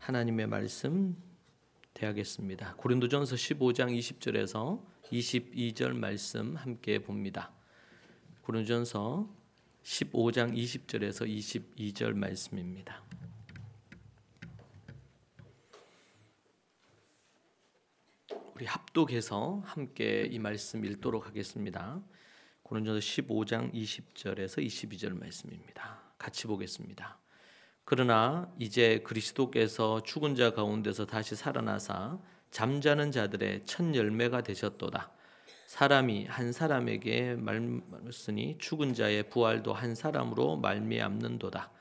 하나님의 말씀 대하겠습니다. 고린도전서 15장 20절에서 22절 말씀 함께 봅니다. 고린도전서 15장 20절에서 22절 말씀입니다. 우리 합독해서 함께 이 말씀 읽도록 하겠습니다. 고린도전서 15장 20절에서 22절 말씀입니다. 같이 보겠습니다. 그러나 이제 그리스도께서 죽은 자 가운데서 다시 살아나사 잠자는 자들의 첫 열매가 되셨도다. 사람이 한 사람에게 말씀으니 죽은 자의 부활도 한 사람으로 말미암는도다.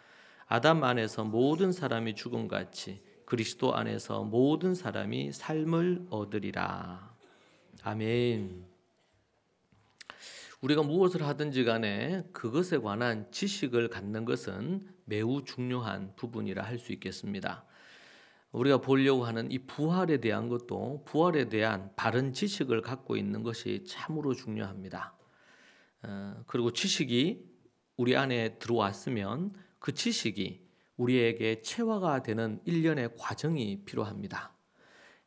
아담 안에서 모든 사람이 죽음같이 그리스도 안에서 모든 사람이 삶을 얻으리라. 아멘. 우리가 무엇을 하든지 간에 그것에 관한 지식을 갖는 것은 매우 중요한 부분이라 할 수 있겠습니다. 우리가 보려고 하는 이 부활에 대한 것도 부활에 대한 바른 지식을 갖고 있는 것이 참으로 중요합니다. 그리고 지식이 우리 안에 들어왔으면 그 지식이 우리에게 체화가 되는 일련의 과정이 필요합니다.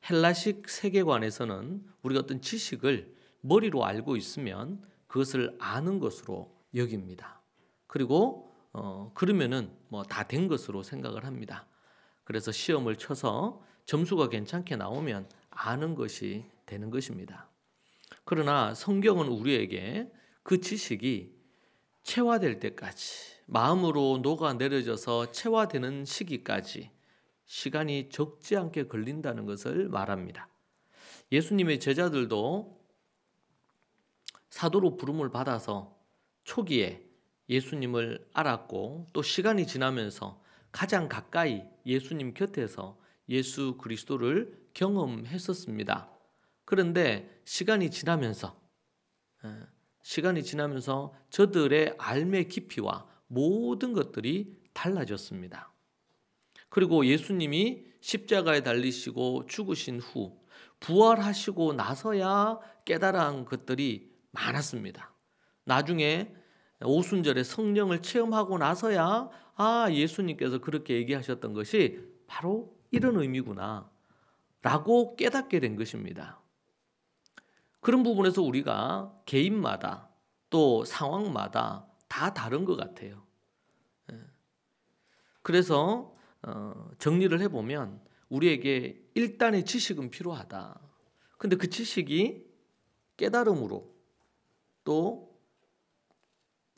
헬라식 세계관에서는 우리가 어떤 지식을 머리로 알고 있으면 그것을 아는 것으로 여깁니다. 그리고 그러면은 뭐 다 된 것으로 생각을 합니다. 그래서 시험을 쳐서 점수가 괜찮게 나오면 아는 것이 되는 것입니다. 그러나 성경은 우리에게 그 지식이 체화될 때까지, 마음으로 녹아내려져서 체화되는 시기까지 시간이 적지 않게 걸린다는 것을 말합니다. 예수님의 제자들도 사도로 부름을 받아서 초기에 예수님을 알았고 또 시간이 지나면서 가장 가까이 예수님 곁에서 예수 그리스도를 경험했었습니다. 그런데 시간이 지나면서 저들의 알매 깊이와 모든 것들이 달라졌습니다. 그리고 예수님이 십자가에 달리시고 죽으신 후 부활하시고 나서야 깨달은 것들이 많았습니다. 나중에 오순절에 성령을 체험하고 나서야 예수님께서 그렇게 얘기하셨던 것이 바로 이런 의미구나 라고 깨닫게 된 것입니다. 그런 부분에서 우리가 개인마다 또 상황마다 다 다른 것 같아요. 그래서 정리를 해보면 우리에게 일단의 지식은 필요하다. 근데 그 지식이 깨달음으로 또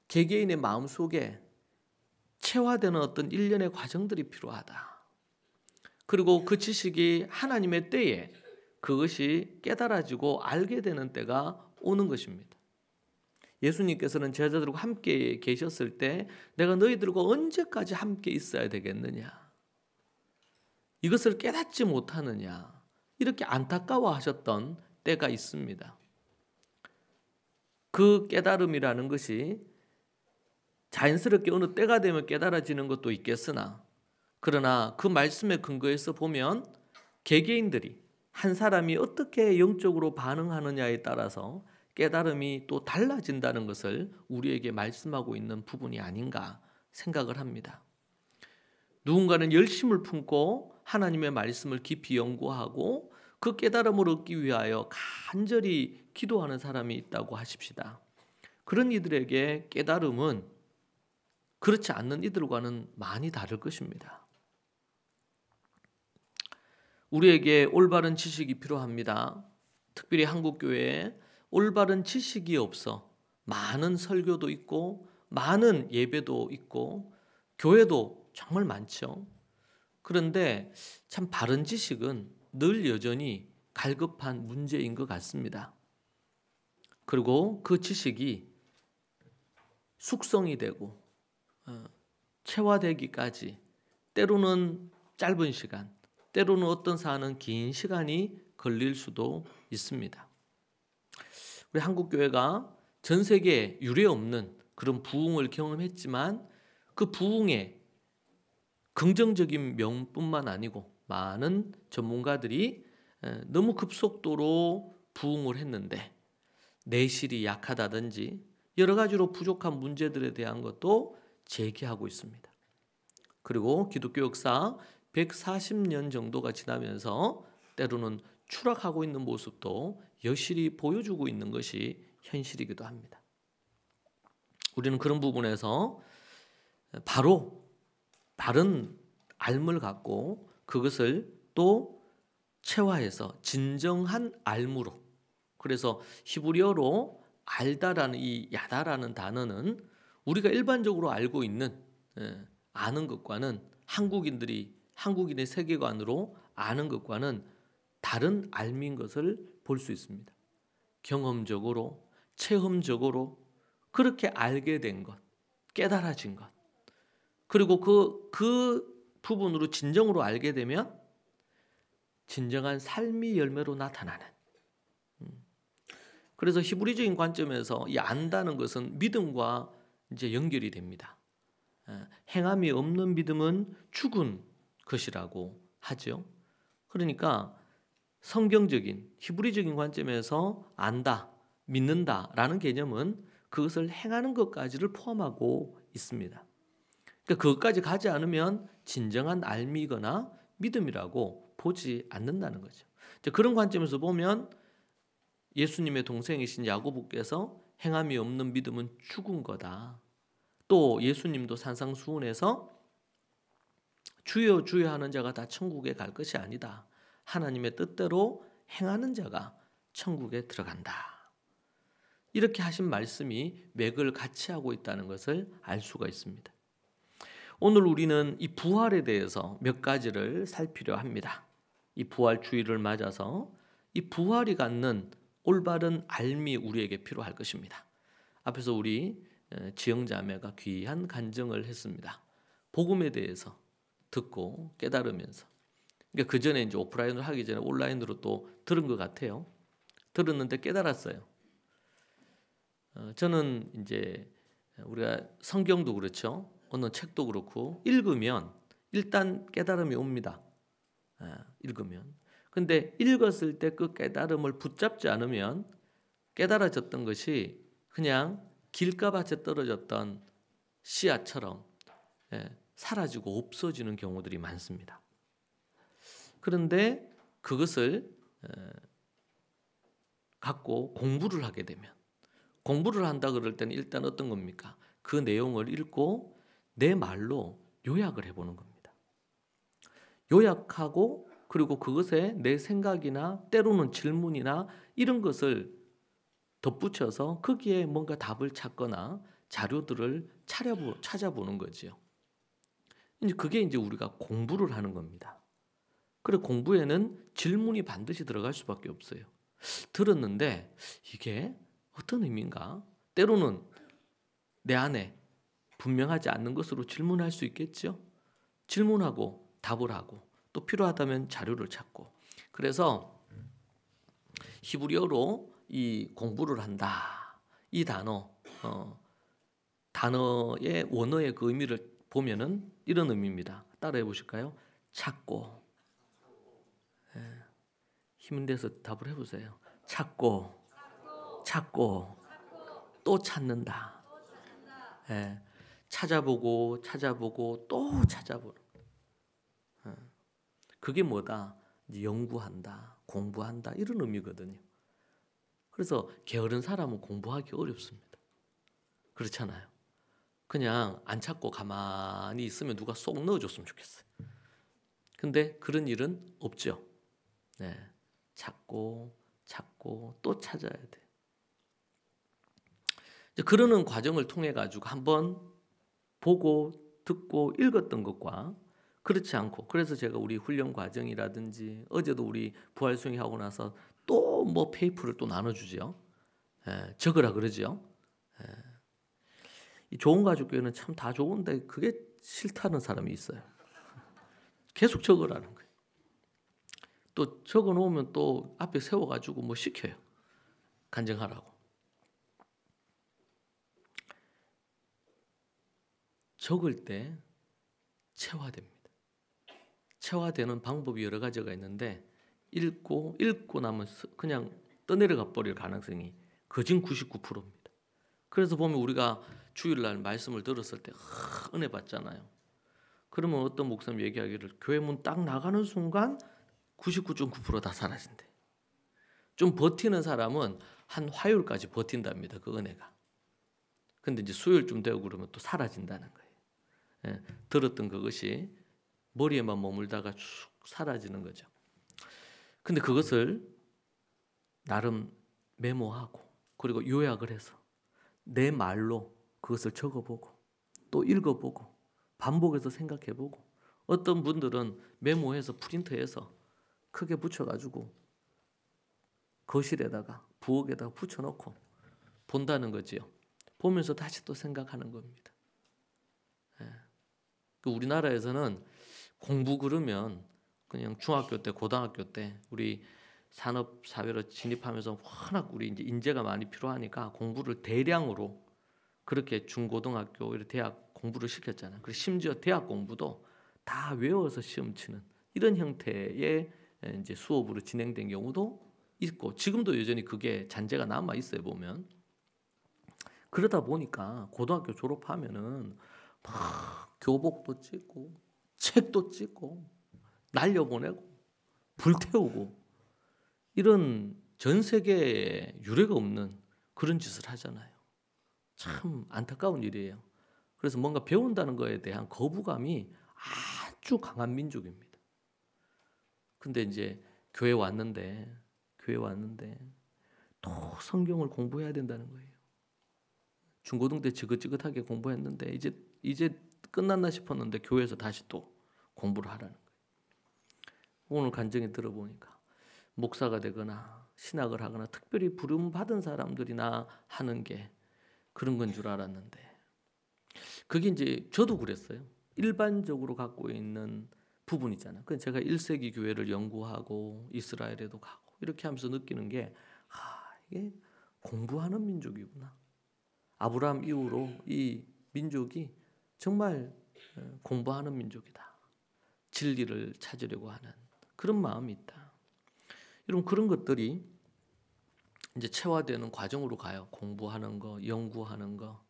개개인의 마음속에 체화되는 어떤 일련의 과정들이 필요하다. 그리고 그 지식이 하나님의 때에 그것이 깨달아지고 알게 되는 때가 오는 것입니다. 예수님께서는 제자들과 함께 계셨을 때 내가 너희들과 언제까지 함께 있어야 되겠느냐? 이것을 깨닫지 못하느냐? 이렇게 안타까워하셨던 때가 있습니다. 그 깨달음이라는 것이 자연스럽게 어느 때가 되면 깨달아지는 것도 있겠으나 그러나 그 말씀에 근거해서 보면 개개인들이 한 사람이 어떻게 영적으로 반응하느냐에 따라서 깨달음이 또 달라진다는 것을 우리에게 말씀하고 있는 부분이 아닌가 생각을 합니다. 누군가는 열심을 품고 하나님의 말씀을 깊이 연구하고 그 깨달음을 얻기 위하여 간절히 기도하는 사람이 있다고 하십시다. 그런 이들에게 깨달음은 그렇지 않는 이들과는 많이 다를 것입니다. 우리에게 올바른 지식이 필요합니다. 특별히 한국교회에 올바른 지식이 없어 많은 설교도 있고 많은 예배도 있고 교회도 정말 많죠. 그런데 참 바른 지식은 늘 여전히 갈급한 문제인 것 같습니다. 그리고 그 지식이 숙성이 되고 체화되기까지 때로는 짧은 시간, 때로는 어떤 사안은 긴 시간이 걸릴 수도 있습니다. 우리 한국교회가 전 세계에 유례없는 그런 부흥을 경험했지만 그 부흥의 긍정적인 면뿐만 아니고 많은 전문가들이 너무 급속도로 부흥을 했는데 내실이 약하다든지 여러 가지로 부족한 문제들에 대한 것도 제기하고 있습니다. 그리고 기독교 역사 140년 정도가 지나면서 때로는 추락하고 있는 모습도 여실히 보여주고 있는 것이 현실이기도 합니다. 우리는 그런 부분에서 바로 바른 알물 갖고 그것을 또 체화해서 진정한 알무로, 그래서 히브리어로 알다라는 이 야다라는 단어는 우리가 일반적으로 알고 있는 아는 것과는 한국인의 세계관으로 아는 것과는 다른 알미인 것을 볼 수 있습니다. 경험적으로, 체험적으로 그렇게 알게 된 것, 깨달아진 것, 그리고 그 부분으로 진정으로 알게 되면 진정한 삶의 열매로 나타나는. 그래서 히브리적인 관점에서 이 안다는 것은 믿음과 이제 연결이 됩니다. 행함이 없는 믿음은 죽은 것이라고 하죠. 그러니까 성경적인 히브리적인 관점에서 안다, 믿는다라는 개념은 그것을 행하는 것까지를 포함하고 있습니다. 그러니까 그것까지 가지 않으면 진정한 알미거나 믿음이라고 보지 않는다는 거죠. 그런 관점에서 보면 예수님의 동생이신 야고보께서 행함이 없는 믿음은 죽은 거다. 또 예수님도 산상수훈에서 주여 주여 하는 자가 다 천국에 갈 것이 아니다. 하나님의 뜻대로 행하는 자가 천국에 들어간다. 이렇게 하신 말씀이 맥을 같이 하고 있다는 것을 알 수가 있습니다. 오늘 우리는 이 부활에 대해서 몇 가지를 살피려 합니다. 이 부활 주일을 맞아서 이 부활이 갖는 올바른 알미 우리에게 필요할 것입니다. 앞에서 우리 지영자매가 귀한 간증을 했습니다. 복음에 대해서 듣고 깨달으면서. 그러니까 그 전에 이제 오프라인으로 하기 전에 온라인으로 또 들은 것 같아요. 들었는데 깨달았어요. 저는 이제 우리가 성경도 그렇죠. 어느 책도 그렇고 읽으면 일단 깨달음이 옵니다. 읽으면. 근데 읽었을 때 그 깨달음을 붙잡지 않으면 깨달아졌던 것이 그냥 길가밭에 떨어졌던 씨앗처럼 사라지고 없어지는 경우들이 많습니다. 그런데 그것을 갖고 공부를 하게 되면, 공부를 한다 그럴 때는 일단 어떤 겁니까? 그 내용을 읽고 내 말로 요약을 해보는 겁니다. 요약하고 그리고 그것에 내 생각이나 때로는 질문이나 이런 것을 덧붙여서 거기에 뭔가 답을 찾거나 자료들을 찾아보는 거죠. 이제 그게 이제 우리가 공부를 하는 겁니다. 그래 공부에는 질문이 반드시 들어갈 수밖에 없어요. 들었는데 이게 어떤 의미인가? 때로는 내 안에 분명하지 않는 것으로 질문할 수 있겠죠. 질문하고 답을 하고 또 필요하다면 자료를 찾고. 그래서 히브리어로 이 공부를 한다. 이 단어의 원어의 그 의미를 보면은 이런 의미입니다. 따라해 보실까요? 찾고. 힘을 내서 답을 해보세요. 찾고 또 찾는다. 찾아보고 또 찾아보는. 그게 뭐다? 연구한다, 공부한다 이런 의미거든요. 그래서 게으른 사람은 공부하기 어렵습니다. 그렇잖아요. 그냥 안 찾고 가만히 있으면 누가 쏙 넣어줬으면 좋겠어요. 근데 그런 일은 없죠. 찾고 또 찾아야 돼. 그러는 과정을 통해 가지고 한번 보고 듣고 읽었던 것과 그렇지 않고, 그래서 제가 우리 훈련 과정이라든지 어제도 우리 부활 수행하고 나서 또 뭐 페이퍼를 또 나눠주죠. 적으라 그러죠. 이 좋은 가족교회는 참 다 좋은데 그게 싫다는 사람이 있어요. 계속 적으라는 거예요. 또 적어놓으면 또 앞에 세워가지고 뭐 시켜요. 간증하라고. 적을 때 체화됩니다. 체화되는 방법이 여러 가지가 있는데 읽고 나면 그냥 떠내려가 버릴 가능성이 거진 99%입니다. 그래서 보면 우리가 주일날 말씀을 들었을 때 은혜 받잖아요. 그러면 어떤 목사님 얘기하기를 교회 문 딱 나가는 순간 99.9%다 사라진대. 좀 버티는 사람은 한 화요일까지 버틴답니다. 그 은혜가. 근데 이제 수요일쯤 되고 그러면 또 사라진다는 거예요. 예, 들었던 그것이 머리에만 머물다가 쭉 사라지는 거죠. 근데 그것을 나름 메모하고 그리고 요약을 해서 내 말로 그것을 적어보고 또 읽어보고 반복해서 생각해보고 어떤 분들은 메모해서 프린트해서 크게 붙여가지고 거실에다가 부엌에다가 붙여놓고 본다는 거지요. 보면서 다시 또 생각하는 겁니다. 우리나라에서는 공부 그러면 그냥 중학교 때, 고등학교 때 우리 산업 사회로 진입하면서 워낙 우리 이제 인재가 많이 필요하니까 공부를 대량으로 그렇게 중고등학교, 이렇게 대학 공부를 시켰잖아요. 그리고 심지어 대학 공부도 다 외워서 시험 치는 이런 형태의 이제 수업으로 진행된 경우도 있고 지금도 여전히 그게 잔재가 남아 있어요 보면. 그러다 보니까 고등학교 졸업하면은 막 교복도 찍고 책도 찍고 날려보내고 불태우고 이런 전 세계에 유례가 없는 그런 짓을 하잖아요. 참 안타까운 일이에요. 그래서 뭔가 배운다는 거에 대한 거부감이 아주 강한 민족입니다. 근데 이제 교회 왔는데 또 성경을 공부해야 된다는 거예요. 중고등 때 지긋지긋하게 공부했는데 이제 끝났나 싶었는데 교회에서 다시 또 공부를 하라는 거예요. 오늘 간증이 들어보니까 목사가 되거나 신학을 하거나 특별히 부름 받은 사람들이나 하는 게 그런 건 줄 알았는데 그게 이제 저도 그랬어요. 일반적으로 갖고 있는 부분이잖아요. 그래서 제가 1세기 교회를 연구하고 이스라엘에도 가고 이렇게 하면서 느끼는 게 이게 공부하는 민족이구나. 아브라함 이후로 이 민족이 정말 공부하는 민족이다. 진리를 찾으려고 하는 그런 마음이 있다. 여러분 그런 것들이 이제 체화되는 과정으로 가요. 공부하는 거, 연구하는 거.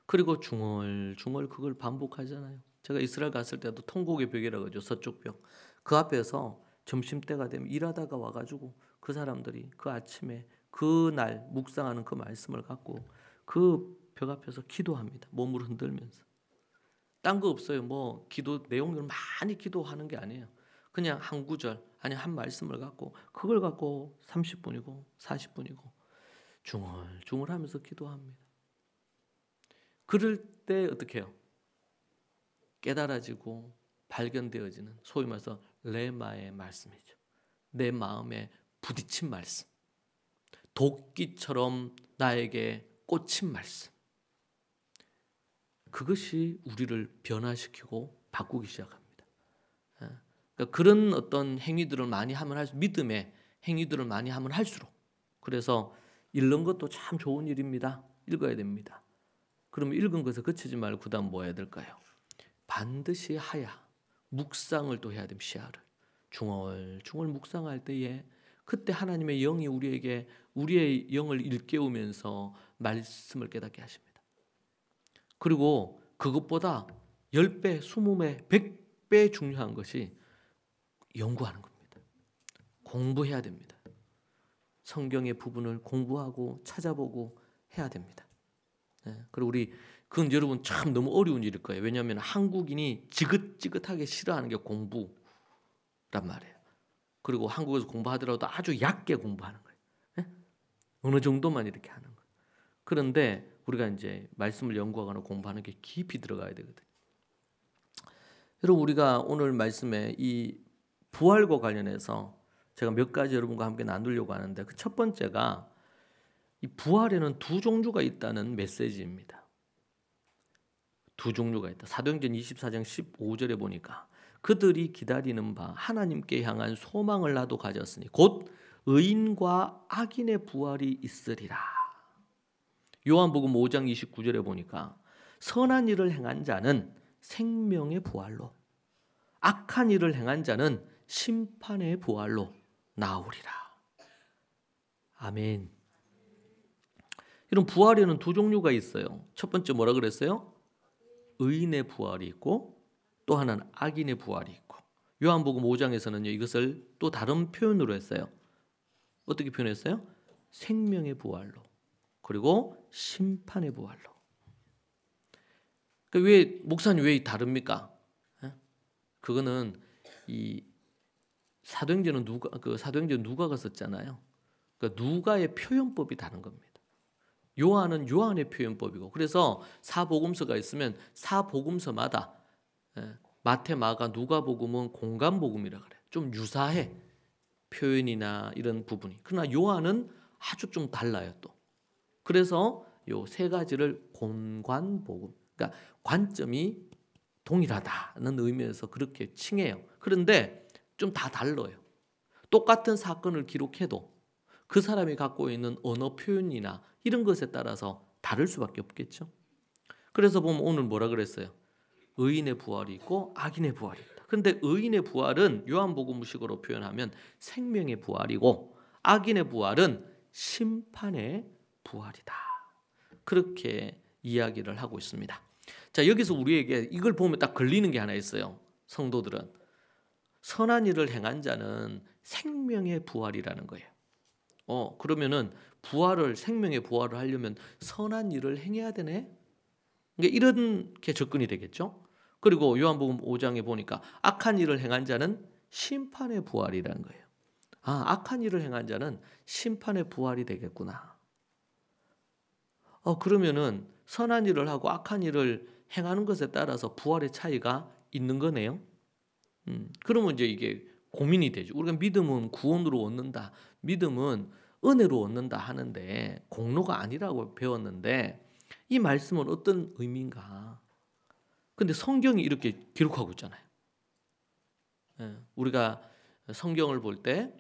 그리고 중얼중얼 그걸 반복하잖아요. 제가 이스라엘 갔을 때도 통곡의 벽이라고 하죠. 서쪽 벽. 그 앞에서 점심때가 되면 일하다가 와가지고 그 사람들이 그 아침에 그날 묵상하는 그 말씀을 갖고 그 벽 앞에서 기도합니다. 몸을 흔들면서. 딴 거 없어요. 뭐 기도 내용을 많이 기도하는 게 아니에요. 그냥 한 구절 아니 한 말씀을 갖고 그걸 갖고 30분이고 40분이고 중얼중얼하면서 기도합니다. 그럴 때 어떻게 해요? 깨달아지고 발견되어지는 소위 말해서 레마의 말씀이죠. 내 마음에 부딪힌 말씀. 도끼처럼 나에게 꽂힌 말씀. 그것이 우리를 변화시키고 바꾸기 시작합니다. 그러니까 그런 어떤 행위들을 많이 하면 할수록 믿음의 행위들을 많이 하면 할수록 그래서 읽는 것도 참 좋은 일입니다. 읽어야 됩니다. 그러면 읽은 것에 그치지 말고 그 다음 뭐 해야 될까요? 반드시 하야 묵상을 또 해야 됩니다. 시야를 중얼중얼 묵상할 때에 그때 하나님의 영이 우리에게 우리의 영을 일깨우면서 말씀을 깨닫게 하십니다. 그리고 그것보다 10배, 20배, 100배 중요한 것이 연구하는 겁니다. 공부해야 됩니다. 성경의 부분을 공부하고 찾아보고 해야 됩니다. 그리고 그건 여러분 참 너무 어려운 일일 거예요. 왜냐하면 한국인이 지긋지긋하게 싫어하는 게 공부란 말이에요. 그리고 한국에서 공부하더라도 아주 얕게 공부하는 거예요. 어느 정도만 이렇게 하는 거예요. 그런데 우리가 이제 말씀을 연구하거나 공부하는 게 깊이 들어가야 되거든요. 여러분 우리가 오늘 말씀에 이 부활과 관련해서 제가 몇 가지 여러분과 함께 나누려고 하는데 그 첫 번째가 이 부활에는 두 종류가 있다는 메시지입니다. 두 종류가 있다. 사도행전 24장 15절에 보니까 그들이 기다리는 바 하나님께 향한 소망을 나도 가졌으니 곧 의인과 악인의 부활이 있으리라. 요한복음 5장 29절에 보니까 선한 일을 행한 자는 생명의 부활로 악한 일을 행한 자는 심판의 부활로 나오리라. 아멘. 이런 부활에는 두 종류가 있어요. 첫 번째 뭐라 그랬어요? 의인의 부활이 있고 또 하나는 악인의 부활이 있고, 요한복음 5장에서는요 이것을 또 다른 표현으로 했어요. 어떻게 표현했어요? 생명의 부활로, 그리고 심판의 부활로. 왜 목사님 왜 다릅니까? 그거는 이 사도행전은 누가가 썼잖아요. 그러니까 누가의 표현법이 다른 겁니다. 요한은 요한의 표현법이고, 그래서 사복음서가 있으면 사복음서마다 마태, 마가, 누가복음은 공간복음이라 그래. 좀 유사해, 표현이나 이런 부분이. 그러나 요한은 아주 좀 달라요 또. 그래서 요 세 가지를 공관복음, 그러니까 관점이 동일하다는 의미에서 그렇게 칭해요. 그런데 좀 다 달라요. 똑같은 사건을 기록해도 그 사람이 갖고 있는 언어 표현이나 이런 것에 따라서 다를 수밖에 없겠죠. 그래서 보면 오늘 뭐라 그랬어요? 의인의 부활이 있고 악인의 부활이 있다. 그런데 의인의 부활은 요한복음식으로 표현하면 생명의 부활이고, 악인의 부활은 심판의 부활이다. 그렇게 이야기를 하고 있습니다. 자, 여기서 우리에게 이걸 보면 딱 걸리는 게 하나 있어요. 성도들은 선한 일을 행한 자는 생명의 부활이라는 거예요. 그러면은 생명의 부활을 하려면 선한 일을 행해야 되네? 그러니까 이런 게 접근이 되겠죠. 그리고 요한복음 5장에 보니까 악한 일을 행한 자는 심판의 부활이라는 거예요. 악한 일을 행한 자는 심판의 부활이 되겠구나. 그러면은 선한 일을 하고 악한 일을 행하는 것에 따라서 부활의 차이가 있는 거네요. 그러면 이제 이게 고민이 되죠. 우리가 믿음은 구원으로 얻는다, 믿음은 은혜로 얻는다 하는데 공로가 아니라고 배웠는데 이 말씀은 어떤 의미인가? 근데 성경이 이렇게 기록하고 있잖아요. 우리가 성경을 볼 때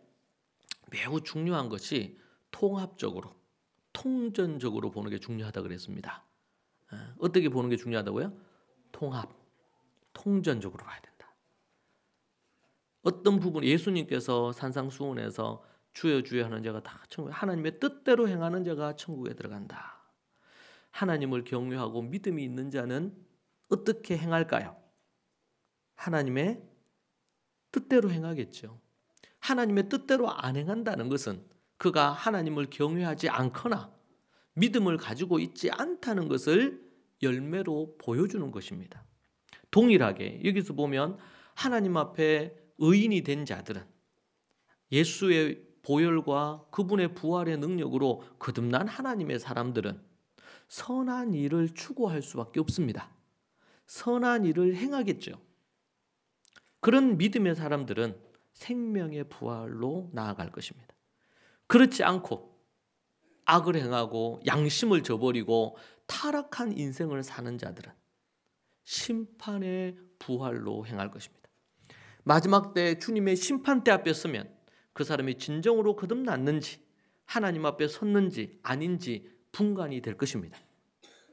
매우 중요한 것이 통합적으로, 통전적으로 보는 게 중요하다 그랬습니다. 어떻게 보는 게 중요하다고요? 통전적으로 봐야 된다. 어떤 부분, 예수님께서 산상수훈에서 주여 주여 하는 자가 다 천국에, 하나님의 뜻대로 행하는 자가 천국에 들어간다. 하나님을 경외하고 믿음이 있는 자는 어떻게 행할까요? 하나님의 뜻대로 행하겠죠. 하나님의 뜻대로 안 행한다는 것은 그가 하나님을 경외하지 않거나 믿음을 가지고 있지 않다는 것을 열매로 보여주는 것입니다. 동일하게 여기서 보면 하나님 앞에 의인이 된 자들은, 예수의 보혈과 그분의 부활의 능력으로 거듭난 하나님의 사람들은 선한 일을 추구할 수밖에 없습니다. 선한 일을 행하겠죠. 그런 믿음의 사람들은 생명의 부활로 나아갈 것입니다. 그렇지 않고 악을 행하고 양심을 저버리고 타락한 인생을 사는 자들은 심판의 부활로 행할 것입니다. 마지막 때 주님의 심판대 앞에 서면 그 사람이 진정으로 거듭났는지 하나님 앞에 섰는지 아닌지 분간이 될 것입니다.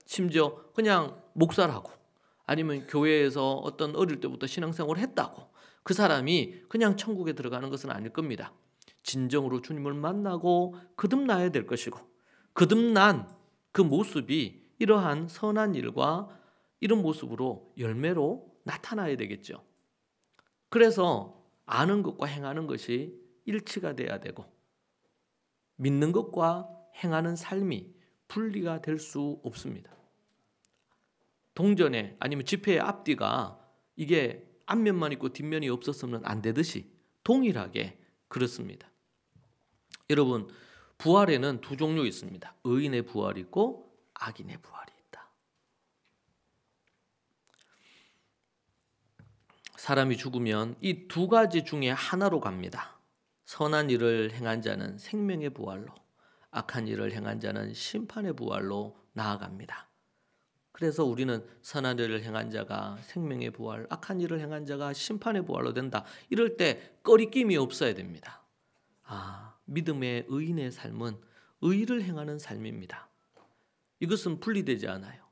심지어 그냥 목사라고, 아니면 교회에서 어떤 어릴 때부터 신앙생활을 했다고 그 사람이 그냥 천국에 들어가는 것은 아닐 겁니다. 진정으로 주님을 만나고 거듭나야 될 것이고, 거듭난 그 모습이 이러한 선한 일과 이런 모습으로 열매로 나타나야 되겠죠. 그래서 아는 것과 행하는 것이 일치가 돼야 되고, 믿는 것과 행하는 삶이 분리가 될 수 없습니다. 동전에 아니면 지폐의 앞뒤가 이게 앞면만 있고 뒷면이 없었으면 안 되듯이 동일하게 그렇습니다. 여러분, 부활에는 두 종류 있습니다. 의인의 부활이 있고 악인의 부활이 있다. 사람이 죽으면 이 두 가지 중에 하나로 갑니다. 선한 일을 행한 자는 생명의 부활로, 악한 일을 행한 자는 심판의 부활로 나아갑니다. 그래서 우리는 선한 일을 행한 자가 생명의 부활, 악한 일을 행한 자가 심판의 부활로 된다. 이럴 때 꺼리낌이 없어야 됩니다. 믿음의 의인의 삶은 의를 행하는 삶입니다. 이것은 분리되지 않아요.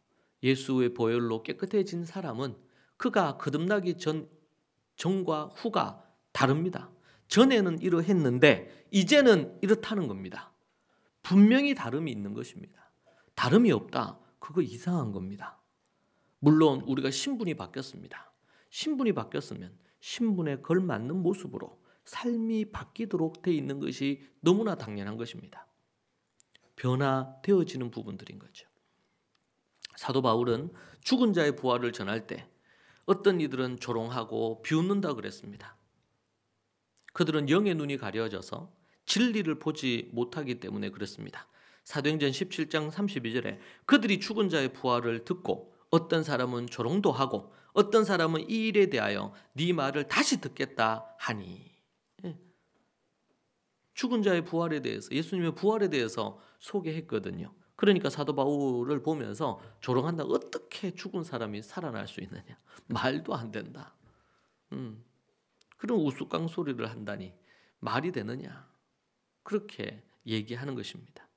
예수의 보혈로 깨끗해진 사람은 그가 거듭나기 전과 후가 다릅니다. 전에는 이러했는데 이제는 이렇다는 겁니다. 분명히 다름이 있는 것입니다. 다름이 없다. 그거 이상한 겁니다. 물론 우리가 신분이 바뀌었습니다. 신분이 바뀌었으면 신분에 걸맞는 모습으로 삶이 바뀌도록 돼 있는 것이 너무나 당연한 것입니다. 변화되어지는 부분들인 거죠. 사도 바울은 죽은 자의 부활을 전할 때 어떤 이들은 조롱하고 비웃는다 그랬습니다. 그들은 영의 눈이 가려져서 진리를 보지 못하기 때문에 그렇습니다. 사도행전 17장 32절에 그들이 죽은 자의 부활을 듣고 어떤 사람은 조롱도 하고 어떤 사람은 이 일에 대하여 네 말을 다시 듣겠다 하니. 죽은 자의 부활에 대해서, 예수님의 부활에 대해서 소개했거든요. 그러니까 사도 바울을 보면서 조롱한다. 어떻게 죽은 사람이 살아날 수 있느냐. 말도 안 된다. 그런 우스꽝소리를 한다니 말이 되느냐. 그렇게 얘기하는 것입니다.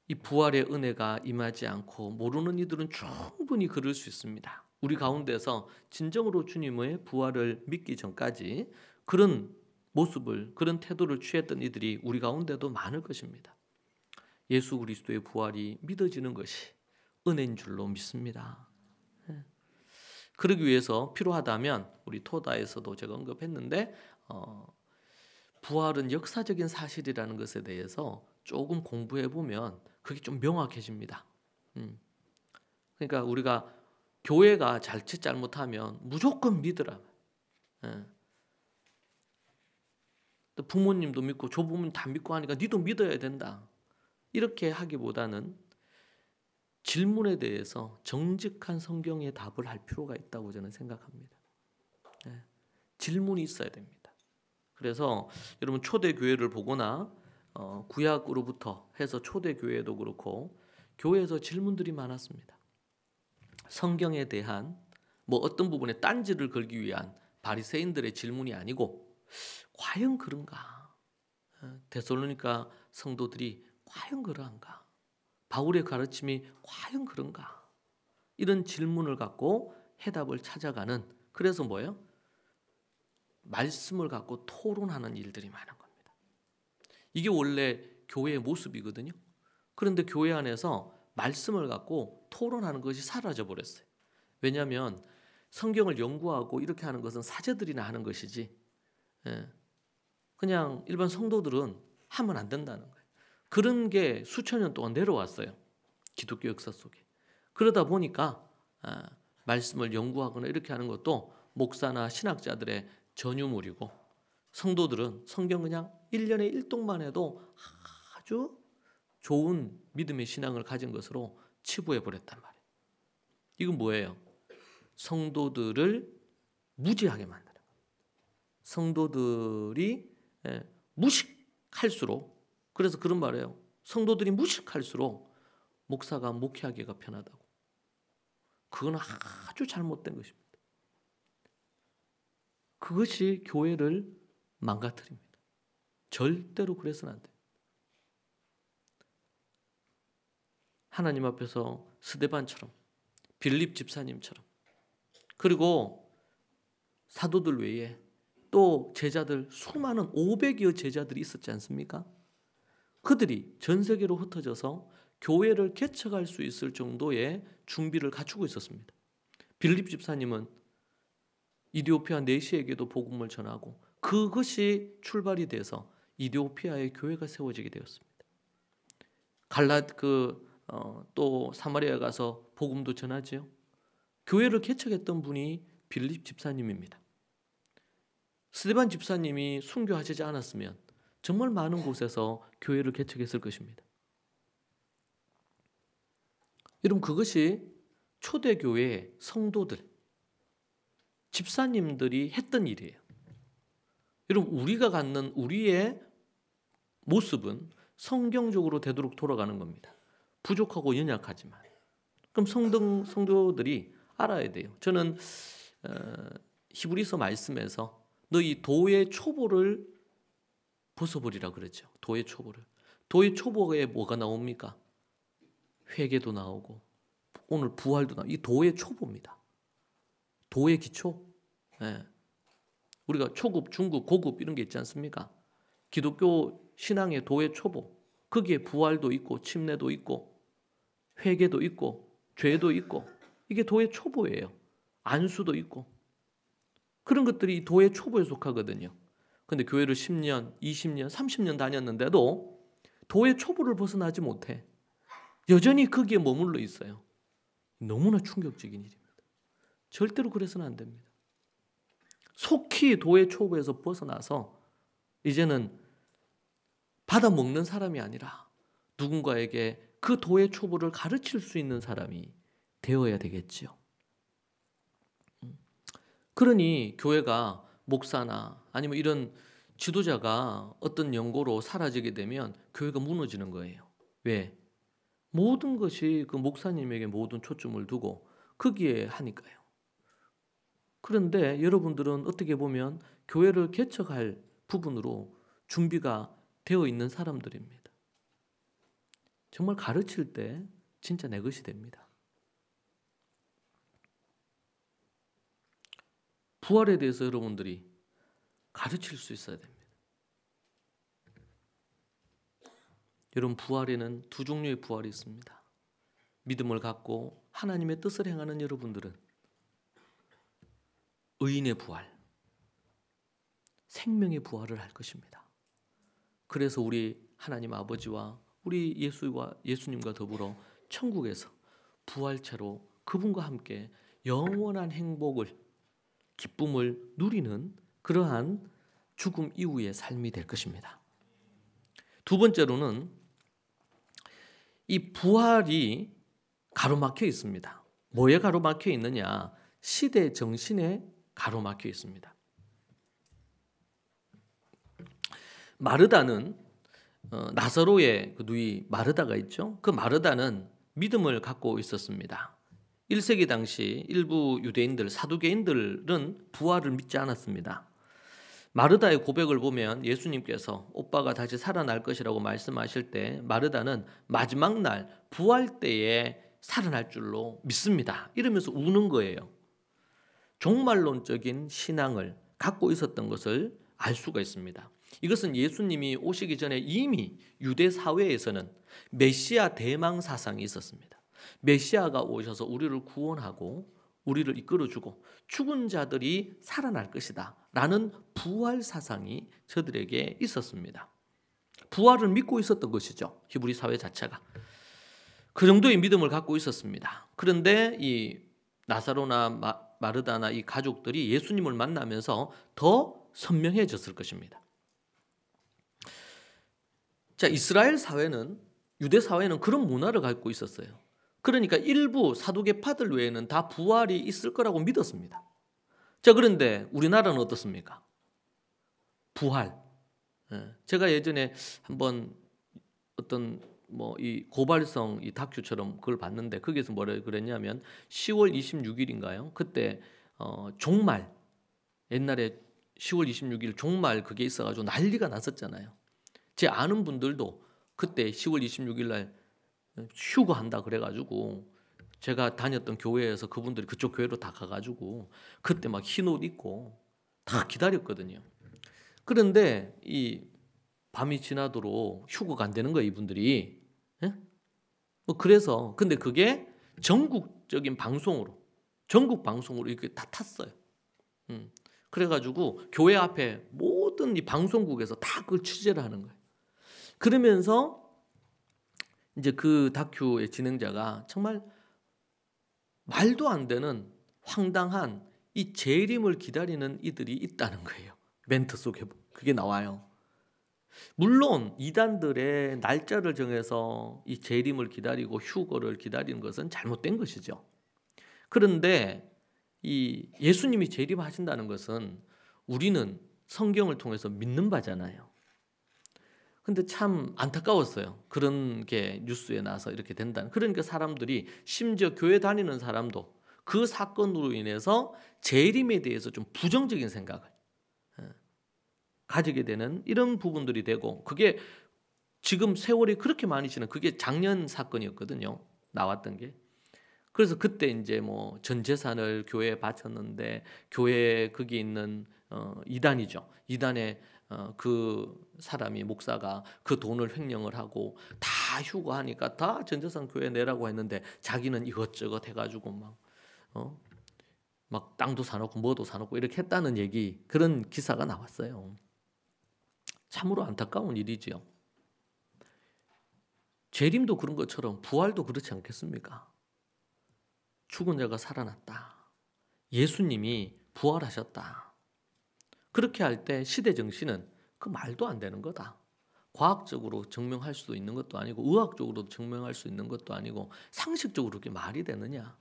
이 부활의 은혜가 임하지 않고 모르는 이들은 충분히 그럴 수 있습니다. 우리 가운데서 진정으로 주님의 부활을 믿기 전까지 그런 모습을, 그런 태도를 취했던 이들이 우리 가운데도 많을 것입니다. 예수 그리스도의 부활이 믿어지는 것이 은혜인 줄로 믿습니다. 그러기 위해서 필요하다면 우리 토다에서도 제가 언급했는데 부활은 역사적인 사실이라는 것에 대해서 조금 공부해 보면 그게 좀 명확해집니다. 그러니까 우리가 교회가 잘짓 잘못하면 무조건 믿으라. 부모님도 믿고 조부모님 다 믿고 하니까 니도 믿어야 된다. 이렇게 하기보다는 질문에 대해서 정직한 성경의 답을 할 필요가 있다고 저는 생각합니다. 질문이 있어야 됩니다. 그래서 여러분 초대교회를 보거나 구약으로부터 해서 초대교회도 그렇고 교회에서 질문들이 많았습니다. 성경에 대한 어떤 부분에 딴지를 걸기 위한 바리새인들의 질문이 아니고 과연 그런가? 데살로니가 성도들이 과연 그러한가? 바울의 가르침이 과연 그런가? 이런 질문을 갖고 해답을 찾아가는, 그래서 뭐예요? 말씀을 갖고 토론하는 일들이 많은 겁니다. 이게 원래 교회의 모습이거든요. 그런데 교회 안에서 말씀을 갖고 토론하는 것이 사라져 버렸어요. 왜냐하면 성경을 연구하고 이렇게 하는 것은 사제들이나 하는 것이지 그냥 일반 성도들은 하면 안 된다는 거예요. 그런 게 수천 년 동안 내려왔어요. 기독교 역사 속에. 그러다 보니까 말씀을 연구하거나 이렇게 하는 것도 목사나 신학자들의 전유물이고 성도들은 성경 그냥 1년에 1독만 해도 아주 좋은 믿음의 신앙을 가진 것으로 치부해 버렸단 말이에요. 이건 뭐예요? 성도들을 무지하게 만드는 거예요. 성도들이 무식할수록, 그래서 그런 말이에요. 성도들이 무식할수록 목사가 목회하기가 편하다고. 그건 아주 잘못된 것입니다. 그것이 교회를 망가뜨립니다. 절대로 그래서는 안 돼요. 하나님 앞에서 스데반처럼, 빌립 집사님처럼, 그리고 사도들 외에 또 제자들, 수많은 500여 제자들이 있었지 않습니까? 그들이 전 세계로 흩어져서 교회를 개척할 수 있을 정도의 준비를 갖추고 있었습니다. 빌립 집사님은 이디오피아 내시에게도 복음을 전하고 그것이 출발이 돼서 이디오피아의 교회가 세워지게 되었습니다. 또 사마리아 가서 복음도 전하지요. 교회를 개척했던 분이 빌립 집사님입니다. 스데반 집사님이 순교하시지 않았으면 정말 많은 곳에서 교회를 개척했을 것입니다. 여러분, 그것이 초대교회의 성도들, 집사님들이 했던 일이에요. 여러분, 우리가 갖는 우리의 모습은 성경적으로 되도록 돌아가는 겁니다. 부족하고 연약하지만. 그럼 성도들이 알아야 돼요. 저는 히브리서 말씀에서 너희 도의 초보를 벗어버리라 그랬죠. 도의 초보를. 도의 초보에 뭐가 나옵니까? 회개도 나오고 오늘 부활도 나오고, 이 도의 초보입니다. 도의 기초. 우리가 초급, 중급, 고급 이런 게 있지 않습니까? 기독교 신앙의 도의 초보. 거기에 부활도 있고 침례도 있고 회개도 있고 죄도 있고 이게 도의 초보예요. 안수도 있고 그런 것들이 도의 초보에 속하거든요. 근데 교회를 10년, 20년, 30년 다녔는데도 도의 초보를 벗어나지 못해. 여전히 거기에 머물러 있어요. 너무나 충격적인 일입니다. 절대로 그래서는 안 됩니다. 속히 도의 초보에서 벗어나서 이제는 받아먹는 사람이 아니라 누군가에게 그 도의 초보를 가르칠 수 있는 사람이 되어야 되겠지요. 그러니 교회가 목사나 아니면 이런 지도자가 어떤 연고로 사라지게 되면 교회가 무너지는 거예요. 왜? 모든 것이 그 목사님에게 모든 초점을 두고 거기에 하니까요. 그런데 여러분들은 어떻게 보면 교회를 개척할 부분으로 준비가 되어 있는 사람들입니다. 정말 가르칠 때 진짜 내 것이 됩니다. 부활에 대해서 여러분들이 가르칠 수 있어야 됩니다. 여러분, 부활에는 두 종류의 부활이 있습니다. 믿음을 갖고 하나님의 뜻을 행하는 여러분들은 의인의 부활, 생명의 부활을 할 것입니다. 그래서 우리 하나님 아버지와 우리 예수님과 더불어 천국에서 부활체로 그분과 함께 영원한 행복을, 기쁨을 누리는 그러한 죽음 이후의 삶이 될 것입니다. 두 번째로는 이 부활이 가로막혀 있습니다. 뭐에 가로막혀 있느냐? 시대 정신에 가로막혀 있습니다. 마르다는 나사로의 그 누이 마르다가 있죠. 그 마르다는 믿음을 갖고 있었습니다. 1세기 당시 일부 유대인들, 사두개인들은 부활을 믿지 않았습니다. 마르다의 고백을 보면 예수님께서 오빠가 다시 살아날 것이라고 말씀하실 때 마르다는 마지막 날 부활 때에 살아날 줄로 믿습니다. 이러면서 우는 거예요. 종말론적인 신앙을 갖고 있었던 것을 알 수가 있습니다. 이것은 예수님이 오시기 전에 이미 유대 사회에서는 메시아 대망 사상이 있었습니다. 메시아가 오셔서 우리를 구원하고 우리를 이끌어주고 죽은 자들이 살아날 것이다 라는 부활 사상이 저들에게 있었습니다. 부활을 믿고 있었던 것이죠. 히브리 사회 자체가. 그 정도의 믿음을 갖고 있었습니다. 그런데 이 나사로나 마르다나 이 가족들이 예수님을 만나면서 더 선명해졌을 것입니다. 자, 이스라엘 사회는, 유대 사회는 그런 문화를 갖고 있었어요. 그러니까 일부 사두개파들 외에는 다 부활이 있을 거라고 믿었습니다. 자, 그런데 우리나라는 어떻습니까? 부활. 제가 예전에 한번 어떤 이 고발성 이 다큐처럼 그걸 봤는데 거기에서 뭐라 그랬냐면 10월 26일인가요? 그때 종말, 옛날에 10월 26일 종말 그게 있어가지고 난리가 났었잖아요. 제 아는 분들도 그때 10월 26일 날 휴거한다 그래가지고 제가 다녔던 교회에서 그분들이 그쪽 교회로 다 가가지고 그때 막 흰 옷 입고 다 기다렸거든요. 그런데 이 밤이 지나도록 휴거가 안 되는 거예요, 이분들이. 예? 그래서 근데 그게 전국적인 방송으로, 전국 방송으로 이렇게 다 탔어요. 그래가지고 교회 앞에 모든 이 방송국에서 다 그걸 취재를 하는 거예요. 그러면서 이제 그 다큐의 진행자가 정말 말도 안 되는 황당한 이 재림을 기다리는 이들이 있다는 거예요. 멘트 속에 그게 나와요. 물론 이단들의 날짜를 정해서 이 재림을 기다리고 휴거를 기다리는 것은 잘못된 것이죠. 그런데 이 예수님이 재림하신다는 것은 우리는 성경을 통해서 믿는 바잖아요. 근데 참 안타까웠어요. 그런 게 뉴스에 나서 이렇게 된다는. 그러니까 사람들이 심지어 교회 다니는 사람도 그 사건으로 인해서 재림에 대해서 좀 부정적인 생각을 가지게 되는 이런 부분들이 되고, 그게 지금 세월이 그렇게 많이 지난 그게 작년 사건이었거든요. 나왔던 게. 그래서 그때 이제 전 재산을 교회에 바쳤는데 교회에 거기 있는 이단이죠. 이단의 그 사람이 목사가 그 돈을 횡령을 하고 다 휴거하니까 다 전 재산 교회에 내라고 했는데 자기는 이것저것 해가지고 막 어? 막 땅도 사놓고 뭐도 사놓고 이렇게 했다는 얘기, 그런 기사가 나왔어요. 참으로 안타까운 일이지요. 재림도 그런 것처럼 부활도 그렇지 않겠습니까? 죽은 자가 살아났다. 예수님이 부활하셨다. 그렇게 할 때 시대 정신은 그 말도 안 되는 거다. 과학적으로 증명할 수도 있는 것도 아니고 의학적으로 증명할 수 있는 것도 아니고 상식적으로 그렇게 말이 되느냐.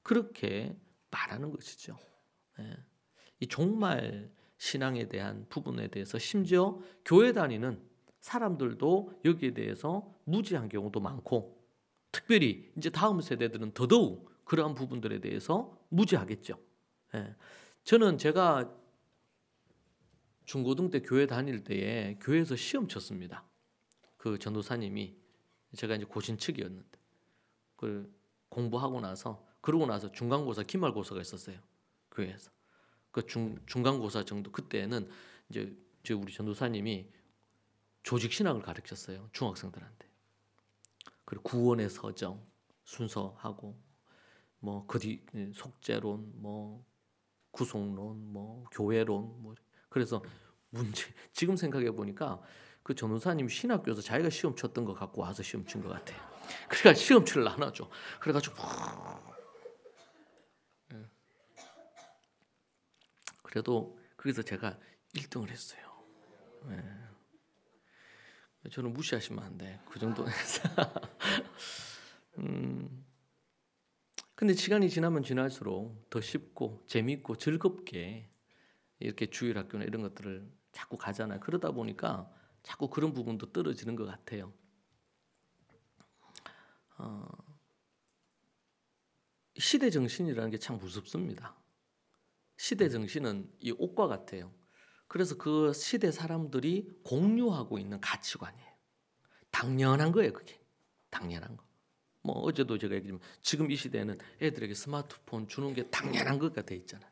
그렇게 말하는 것이죠. 예. 이 종말 신앙에 대한 부분에 대해서 심지어 교회 다니는 사람들도 여기에 대해서 무지한 경우도 많고, 특별히 이제 다음 세대들은 더더욱 그러한 부분들에 대해서 무지하겠죠. 예. 저는 제가 중고등 때 교회 다닐 때에 교회에서 시험 쳤습니다. 그 전도사님이, 제가 이제 고신측이었는데 그 공부하고 나서, 그러고 나서 중간고사, 기말고사가 있었어요. 교회에서. 그 중간고사 정도, 그때는 이제 우리 전도사님이 조직 신학을 가르쳤어요. 중학생들한테. 그리고 구원의 서정 순서하고, 뭐 그 뒤 속죄론, 뭐 구속론, 뭐 교회론, 뭐 그래서 문제, 지금 생각해 보니까 그 전도사님 신학교에서 자기가 시험 쳤던 거 갖고 와서 시험 친 것 같아요. 그러니까 시험지를 나눠줘. 그래가지고 그래도 거기서 제가 1등을 했어요. 저는 무시하시면 안 돼. 그 정도에서. 근데 시간이 지나면 지날수록 더 쉽고 재밌고 즐겁게 이렇게 주일학교나 이런 것들을 자꾸 가잖아요. 그러다 보니까 자꾸 그런 부분도 떨어지는 것 같아요. 시대 정신이라는 게 참 무섭습니다. 시대 정신은 이 옷과 같아요. 그래서 그 시대 사람들이 공유하고 있는 가치관이에요. 당연한 거예요, 그게. 당연한 거. 뭐 어제도 제가 얘기했지만 지금 이 시대에는 애들에게 스마트폰 주는 게 당연한 것가 돼 있잖아요.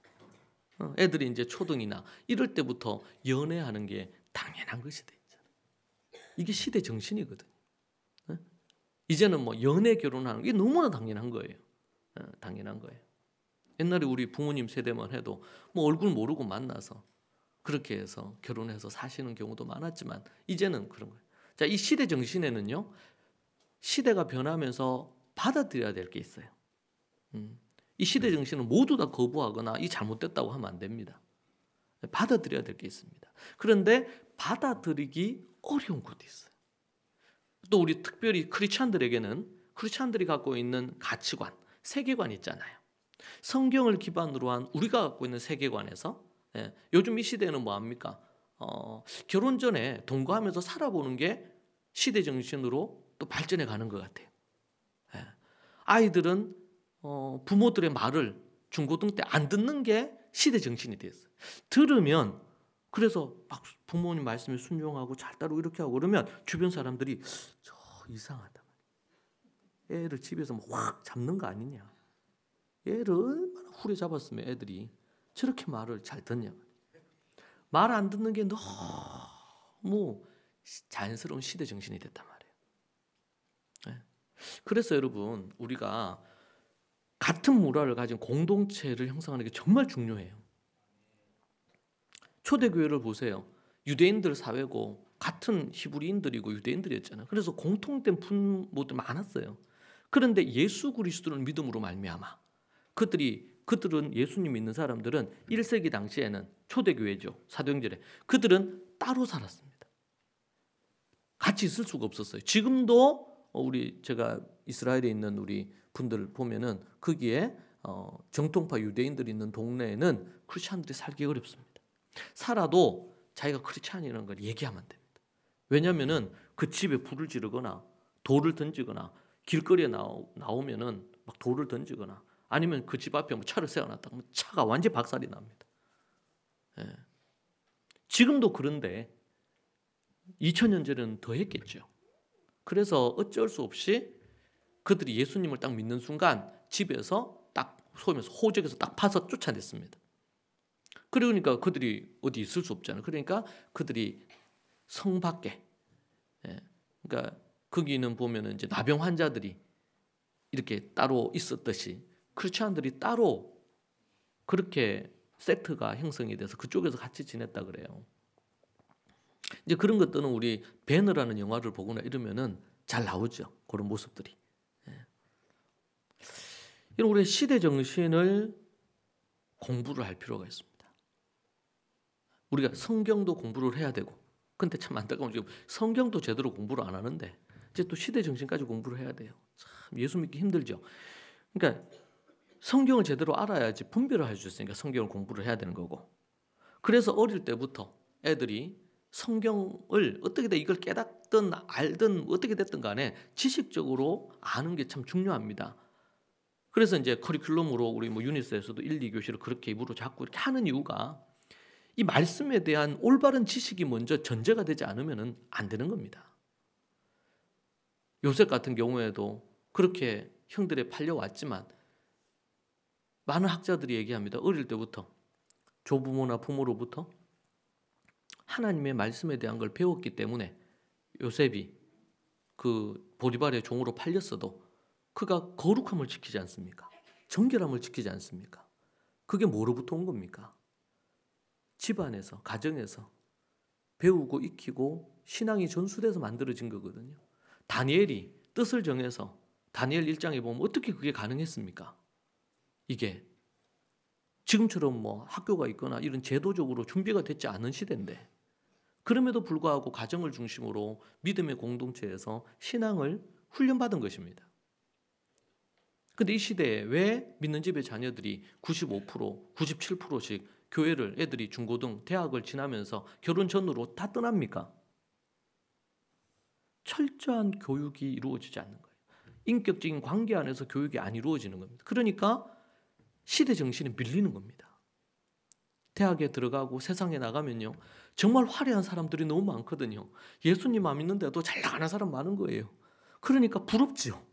애들이 이제 초등이나 이럴 때부터 연애하는 게 당연한 것이 돼 있잖아요. 이게 시대 정신이거든요. 이제는 뭐 연애 결혼하는 게 너무나 당연한 거예요. 당연한 거예요. 옛날에 우리 부모님 세대만 해도 뭐 얼굴 모르고 만나서 그렇게 해서 결혼해서 사시는 경우도 많았지만 이제는 그런 거예요. 자, 이 시대 정신에는요, 시대가 변하면서 받아들여야 될 게 있어요. 이 시대 정신은 모두 다 거부하거나 이 잘못됐다고 하면 안 됩니다. 받아들여야 될 게 있습니다. 그런데 받아들이기 어려운 것도 있어요. 또 우리 특별히 크리스찬들이 갖고 있는 가치관, 세계관 있잖아요. 성경을 기반으로 한 우리가 갖고 있는 세계관에서, 요즘 이 시대는 뭐합니까? 결혼 전에 동거하면서 살아보는 게 시대 정신으로 또 발전해 가는 것 같아요. 아이들은 부모들의 말을 중고등 때 안 듣는 게 시대 정신이 됐어요. 들으면, 그래서 막 부모님 말씀에 순종하고 잘 따르고 이렇게 하고 그러면 주변 사람들이 저 이상하다. 애를 집에서 확 잡는 거 아니냐. 얘를 얼마나 후려 잡았으면 애들이 저렇게 말을 잘 듣냐. 말 안 듣는 게 너무 자연스러운 시대 정신이 됐단 말이에요. 그래서 여러분, 우리가 같은 문화를 가진 공동체를 형성하는 게 정말 중요해요. 초대교회를 보세요. 유대인들 사회고 같은 히브리인들이고 유대인들이었잖아요. 그래서 공통된 분모들 많았어요. 그런데 예수 그리스도를 믿음으로 말미암아 그들은 예수님 믿는 사람들은 1세기 당시에는 초대교회죠. 사도행전에 그들은 따로 살았습니다. 같이 있을 수가 없었어요. 지금도 제가 이스라엘에 있는 우리 분들 보면은 거기에 정통파 유대인들이 있는 동네에는 크리스찬들이 살기 어렵습니다. 살아도 자기가 크리스찬이라는 걸 얘기하면 됩니다. 왜냐하면은 그 집에 불을 지르거나 돌을 던지거나 길거리에 나오면은 막 돌을 던지거나 아니면 그 집 앞에 뭐 차를 세워놨다 그러면 차가 완전히 박살이 납니다. 지금도 그런데 2000년 전에는 더 했겠죠. 그래서 어쩔 수 없이 그들이 예수님을 딱 믿는 순간 집에서 딱 소위 말해서 호적에서 딱 파서 쫓아냈습니다. 그러니까 그들이 어디 있을 수 없잖아요. 그러니까 그들이 성 밖에, 그러니까 거기는 보면은 이제 나병 환자들이 이렇게 따로 있었듯이 크리스찬들이 따로 그렇게 섹트가 형성이 돼서 그쪽에서 같이 지냈다 그래요. 이제 그런 것들은 우리 배너라는 영화를 보거나 이러면은 잘 나오죠. 그런 모습들이. 이런 우리의 시대 정신을 공부를 할 필요가 있습니다. 우리가 성경도 공부를 해야 되고, 근데 참 안타까운 게 성경도 제대로 공부를 안 하는데 이제 또 시대 정신까지 공부를 해야 돼요. 참 예수 믿기 힘들죠. 그러니까 성경을 제대로 알아야지 분별을 할 수 있으니까 성경을 공부를 해야 되는 거고. 그래서 어릴 때부터 애들이 성경을 어떻게든 이걸 깨닫든 알든 어떻게 됐든 간에 지식적으로 아는 게 참 중요합니다. 그래서 이제 커리큘럼으로 우리 뭐 유니스에서도 1, 2교시를 그렇게 입으로 잡고 이렇게 하는 이유가 이 말씀에 대한 올바른 지식이 먼저 전제가 되지 않으면 안 되는 겁니다. 요셉 같은 경우에도 그렇게 형들에 팔려왔지만 많은 학자들이 얘기합니다. 어릴 때부터 조부모나 부모로부터 하나님의 말씀에 대한 걸 배웠기 때문에 요셉이 그 보디발의 종으로 팔렸어도 그가 거룩함을 지키지 않습니까? 정결함을 지키지 않습니까? 그게 뭐로부터 온 겁니까? 집안에서, 가정에서 배우고 익히고 신앙이 전수돼서 만들어진 거거든요. 다니엘이 뜻을 정해서 다니엘 1장에 보면 어떻게 그게 가능했습니까? 이게 지금처럼 뭐 학교가 있거나 이런 제도적으로 준비가 됐지 않은 시대인데 그럼에도 불구하고 가정을 중심으로 믿음의 공동체에서 신앙을 훈련받은 것입니다. 근데 이 시대에 왜 믿는 집의 자녀들이 95%, 97%씩 교회를 애들이 중고등, 대학을 지나면서 결혼 전후로 다 떠납니까? 철저한 교육이 이루어지지 않는 거예요. 인격적인 관계 안에서 교육이 안 이루어지는 겁니다. 그러니까 시대 정신에 밀리는 겁니다. 대학에 들어가고 세상에 나가면요. 정말 화려한 사람들이 너무 많거든요. 예수님 안 믿는데도 잘 나가는 사람 많은 거예요. 그러니까 부럽죠.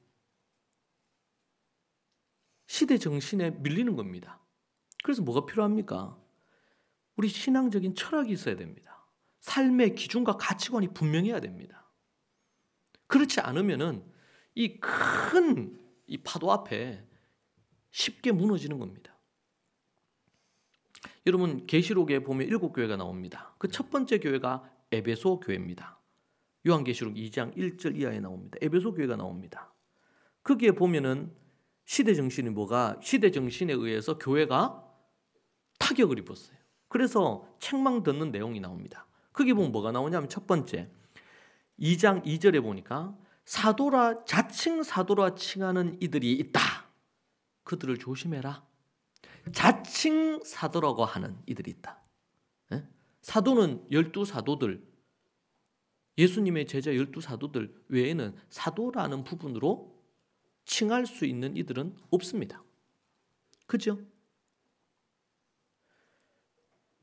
시대 정신에 밀리는 겁니다. 그래서 뭐가 필요합니까? 우리 신앙적인 철학이 있어야 됩니다. 삶의 기준과 가치관이 분명해야 됩니다. 그렇지 않으면은 이 큰 이 파도 앞에 쉽게 무너지는 겁니다. 여러분 계시록에 보면 7교회가 나옵니다. 그 첫 번째 교회가 에베소 교회입니다. 요한계시록 2장 1절 이하에 나옵니다. 에베소 교회가 나옵니다. 거기에 보면은 시대 정신이 뭐가 시대 정신에 의해서 교회가 타격을 입었어요. 그래서 책망 듣는 내용이 나옵니다. 거기 보면 뭐가 나오냐면 첫 번째 2장 2절에 보니까 사도라 자칭 사도라 칭하는 이들이 있다. 그들을 조심해라. 자칭 사도라고 하는 이들이 있다. 사도는 12사도들 예수님의 제자 12사도들 외에는 사도라는 부분으로 칭할 수 있는 이들은 없습니다. 그죠?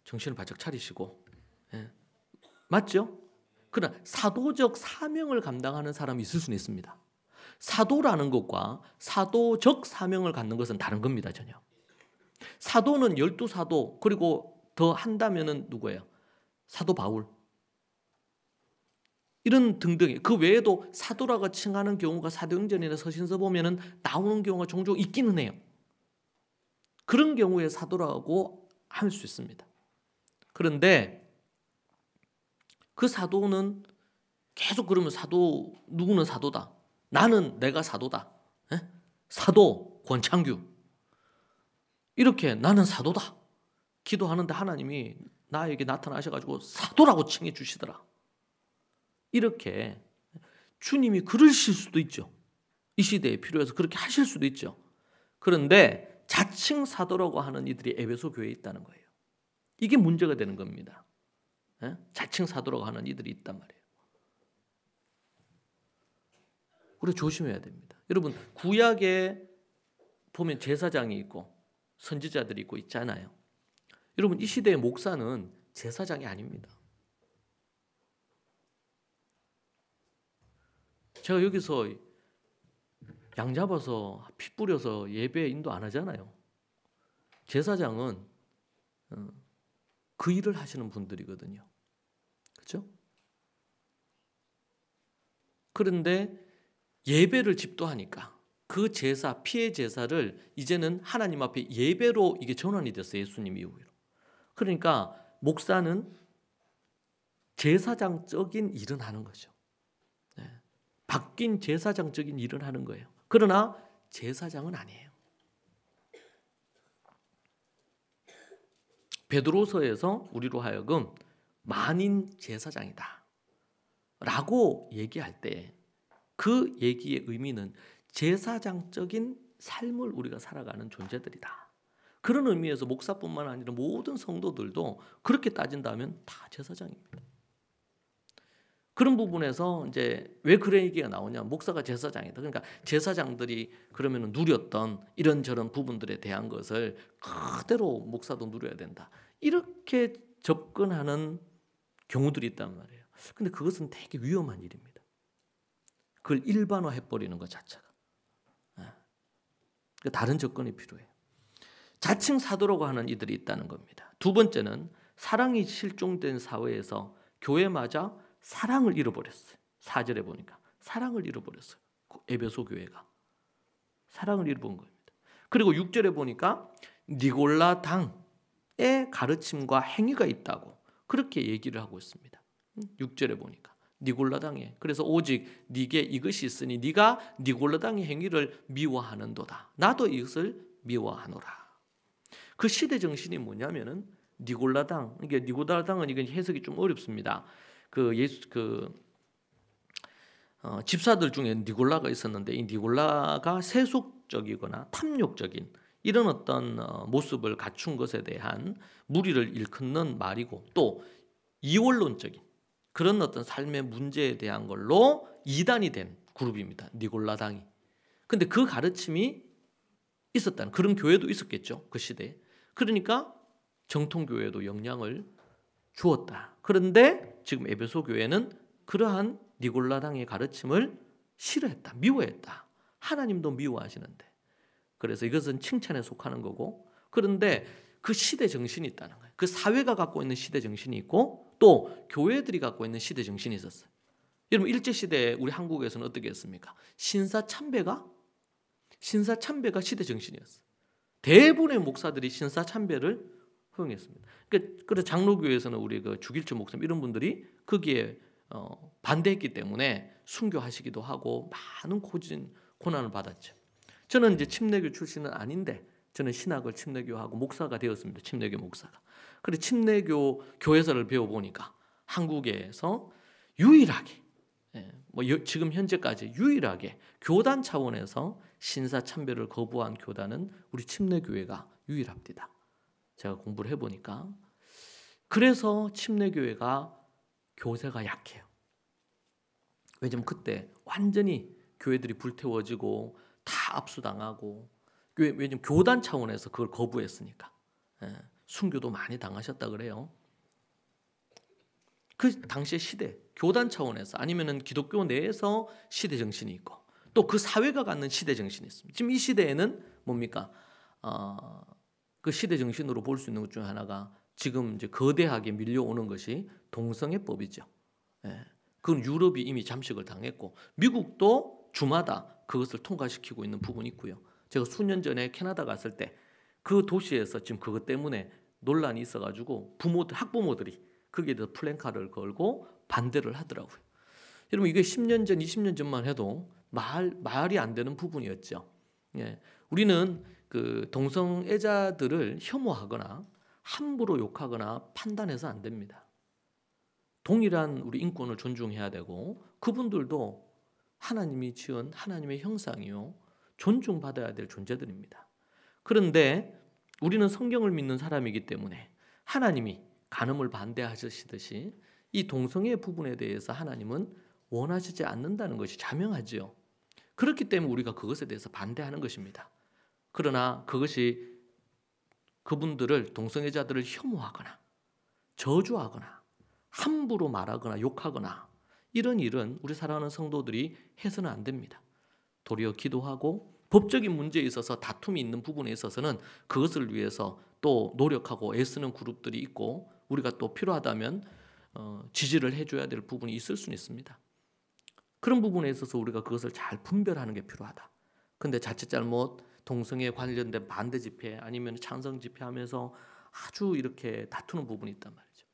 정신을 바짝 차리시고 맞죠? 그러나 사도적 사명을 감당하는 사람이 있을 수는 있습니다. 사도라는 것과 사도적 사명을 갖는 것은 다른 겁니다. 전혀. 사도는 12사도 그리고 더 한다면은 누구예요? 사도 바울 이런 등등의 그 외에도 사도라고 칭하는 경우가 사도행전이나 서신서 보면은 나오는 경우가 종종 있기는 해요. 그런 경우에 사도라고 할 수 있습니다. 그런데 그 사도는 계속 그러면 사도 누구는 사도다. 나는 내가 사도다. 사도 권창규 이렇게 나는 사도다. 기도하는데 하나님이 나에게 나타나셔가지고 사도라고 칭해 주시더라. 이렇게 주님이 그러실 수도 있죠. 이 시대에 필요해서 그렇게 하실 수도 있죠. 그런데 자칭 사도라고 하는 이들이 에베소 교회에 있다는 거예요. 이게 문제가 되는 겁니다. 자칭 사도라고 하는 이들이 있단 말이에요. 우리가 조심해야 됩니다. 여러분 구약에 보면 제사장이 있고 선지자들이 있고 있잖아요. 여러분 이 시대의 목사는 제사장이 아닙니다. 제가 여기서 양 잡아서 피 뿌려서 예배 인도 안 하잖아요. 제사장은 그 일을 하시는 분들이거든요. 그렇죠? 그런데 예배를 집도하니까 그 제사, 피의 제사를 이제는 하나님 앞에 예배로 이게 전환이 됐어요. 예수님 이후로. 그러니까 목사는 제사장적인 일은 하는 거죠. 네. 바뀐 제사장적인 일을 하는 거예요. 그러나 제사장은 아니에요. 베드로서에서 우리로 하여금 만인 제사장이다 라고 얘기할 때 그 얘기의 의미는 제사장적인 삶을 우리가 살아가는 존재들이다. 그런 의미에서 목사뿐만 아니라 모든 성도들도 그렇게 따진다면 다 제사장입니다. 그런 부분에서 이제 왜 그런 얘기가 나오냐? 목사가 제사장이다. 그러니까 제사장들이 그러면 누렸던 이런저런 부분들에 대한 것을 그대로 목사도 누려야 된다. 이렇게 접근하는 경우들이 있단 말이에요. 근데 그것은 되게 위험한 일입니다. 그걸 일반화해버리는 것 자체가. 다른 접근이 필요해요. 자칭 사도라고 하는 이들이 있다는 겁니다. 두 번째는 사랑이 실종된 사회에서 교회마저 사랑을 잃어버렸어요. 4절에 보니까 사랑을 잃어버렸어요. 에베소 교회가 사랑을 잃어본 겁니다. 그리고 6절에 보니까 니골라 당의 가르침과 행위가 있다고 그렇게 얘기를 하고 있습니다. 6절에 보니까 니골라 당에 그래서 오직 네게 이것이 있으니 네가 니골라 당의 행위를 미워하는도다. 나도 이것을 미워하노라. 그 시대 정신이 뭐냐면은 니골라 당. 이게 니골라 당은 이건 해석이 좀 어렵습니다. 집사들 중에 니골라가 있었는데 이 니골라가 세속적이거나 탐욕적인 이런 어떤 모습을 갖춘 것에 대한 무리를 일컫는 말이고 또 이원론적인 그런 어떤 삶의 문제에 대한 걸로 이단이 된 그룹입니다. 니골라당이. 근데 그 가르침이 있었다는 그런 교회도 있었겠죠. 그 시대에. 그러니까 정통교회도 영향을 주었다. 그런데 지금 에베소 교회는 그러한 니골라당의 가르침을 싫어했다. 미워했다. 하나님도 미워하시는데. 그래서 이것은 칭찬에 속하는 거고 그런데 그 시대 정신이 있다는 거예요. 그 사회가 갖고 있는 시대 정신이 있고 또 교회들이 갖고 있는 시대 정신이 있었어요. 여러분 일제시대에 우리 한국에서는 어떻게 했습니까? 신사참배가 시대 정신이었어요. 대부분의 목사들이 신사참배를 허용했습니다. 그래서 장로교회에서는 우리 그 주길철 목사님 이런 분들이 거기에 반대했기 때문에 순교하시기도 하고 많은 고난을 받았죠. 저는 이제 침례교 출신은 아닌데 저는 신학을 침례교하고 목사가 되었습니다. 침례교 목사가. 그래서 침례교 교회사를 배워보니까 한국에서 유일하게 지금 현재까지 유일하게 교단 차원에서 신사참배를 거부한 교단은 우리 침례교회가 유일합니다. 제가 공부를 해보니까 그래서 침례교회가 교세가 약해요. 왜냐면 그때 완전히 교회들이 불태워지고 다 압수당하고 왜냐면 교단 차원에서 그걸 거부했으니까 순교도 많이 당하셨다 그래요. 그 당시의 시대 교단 차원에서 아니면은 기독교 내에서 시대 정신이 있고 또 그 사회가 갖는 시대 정신이 있습니다. 지금 이 시대에는 뭡니까? 그 시대 정신으로 볼 수 있는 것 중에 하나가 지금 이제 거대하게 밀려오는 것이 동성애법이죠. 그건 유럽이 이미 잠식을 당했고 미국도 주마다 그것을 통과시키고 있는 부분이 있고요. 제가 수년 전에 캐나다 갔을 때 그 도시에서 지금 그것 때문에 논란이 있어가지고 학부모들이 거기에 대해서 플랜카드를 걸고 반대를 하더라고요. 여러분 이게 10년 전, 20년 전만 해도 말이 안 되는 부분이었죠. 우리는 그 동성애자들을 혐오하거나 함부로 욕하거나 판단해서 안 됩니다. 동일한 우리 인권을 존중해야 되고 그분들도 하나님이 지은 하나님의 형상이요 존중받아야 될 존재들입니다. 그런데 우리는 성경을 믿는 사람이기 때문에 하나님이 간음을 반대하시듯이 이 동성애 부분에 대해서 하나님은 원하시지 않는다는 것이 자명하지요. 그렇기 때문에 우리가 그것에 대해서 반대하는 것입니다. 그러나 그것이 그분들을 동성애자들을 혐오하거나 저주하거나 함부로 말하거나 욕하거나 이런 일은 우리 사랑하는 성도들이 해서는 안 됩니다. 도리어 기도하고 법적인 문제에 있어서 다툼이 있는 부분에 있어서는 그것을 위해서 또 노력하고 애쓰는 그룹들이 있고 우리가 또 필요하다면 지지를 해줘야 될 부분이 있을 수는 있습니다. 그런 부분에 있어서 우리가 그것을 잘 분별하는 게 필요하다. 근데 자칫 잘못 동성애에 관련된 반대 집회 아니면 찬성 집회하면서 아주 이렇게 다투는 부분이 있단 말이죠.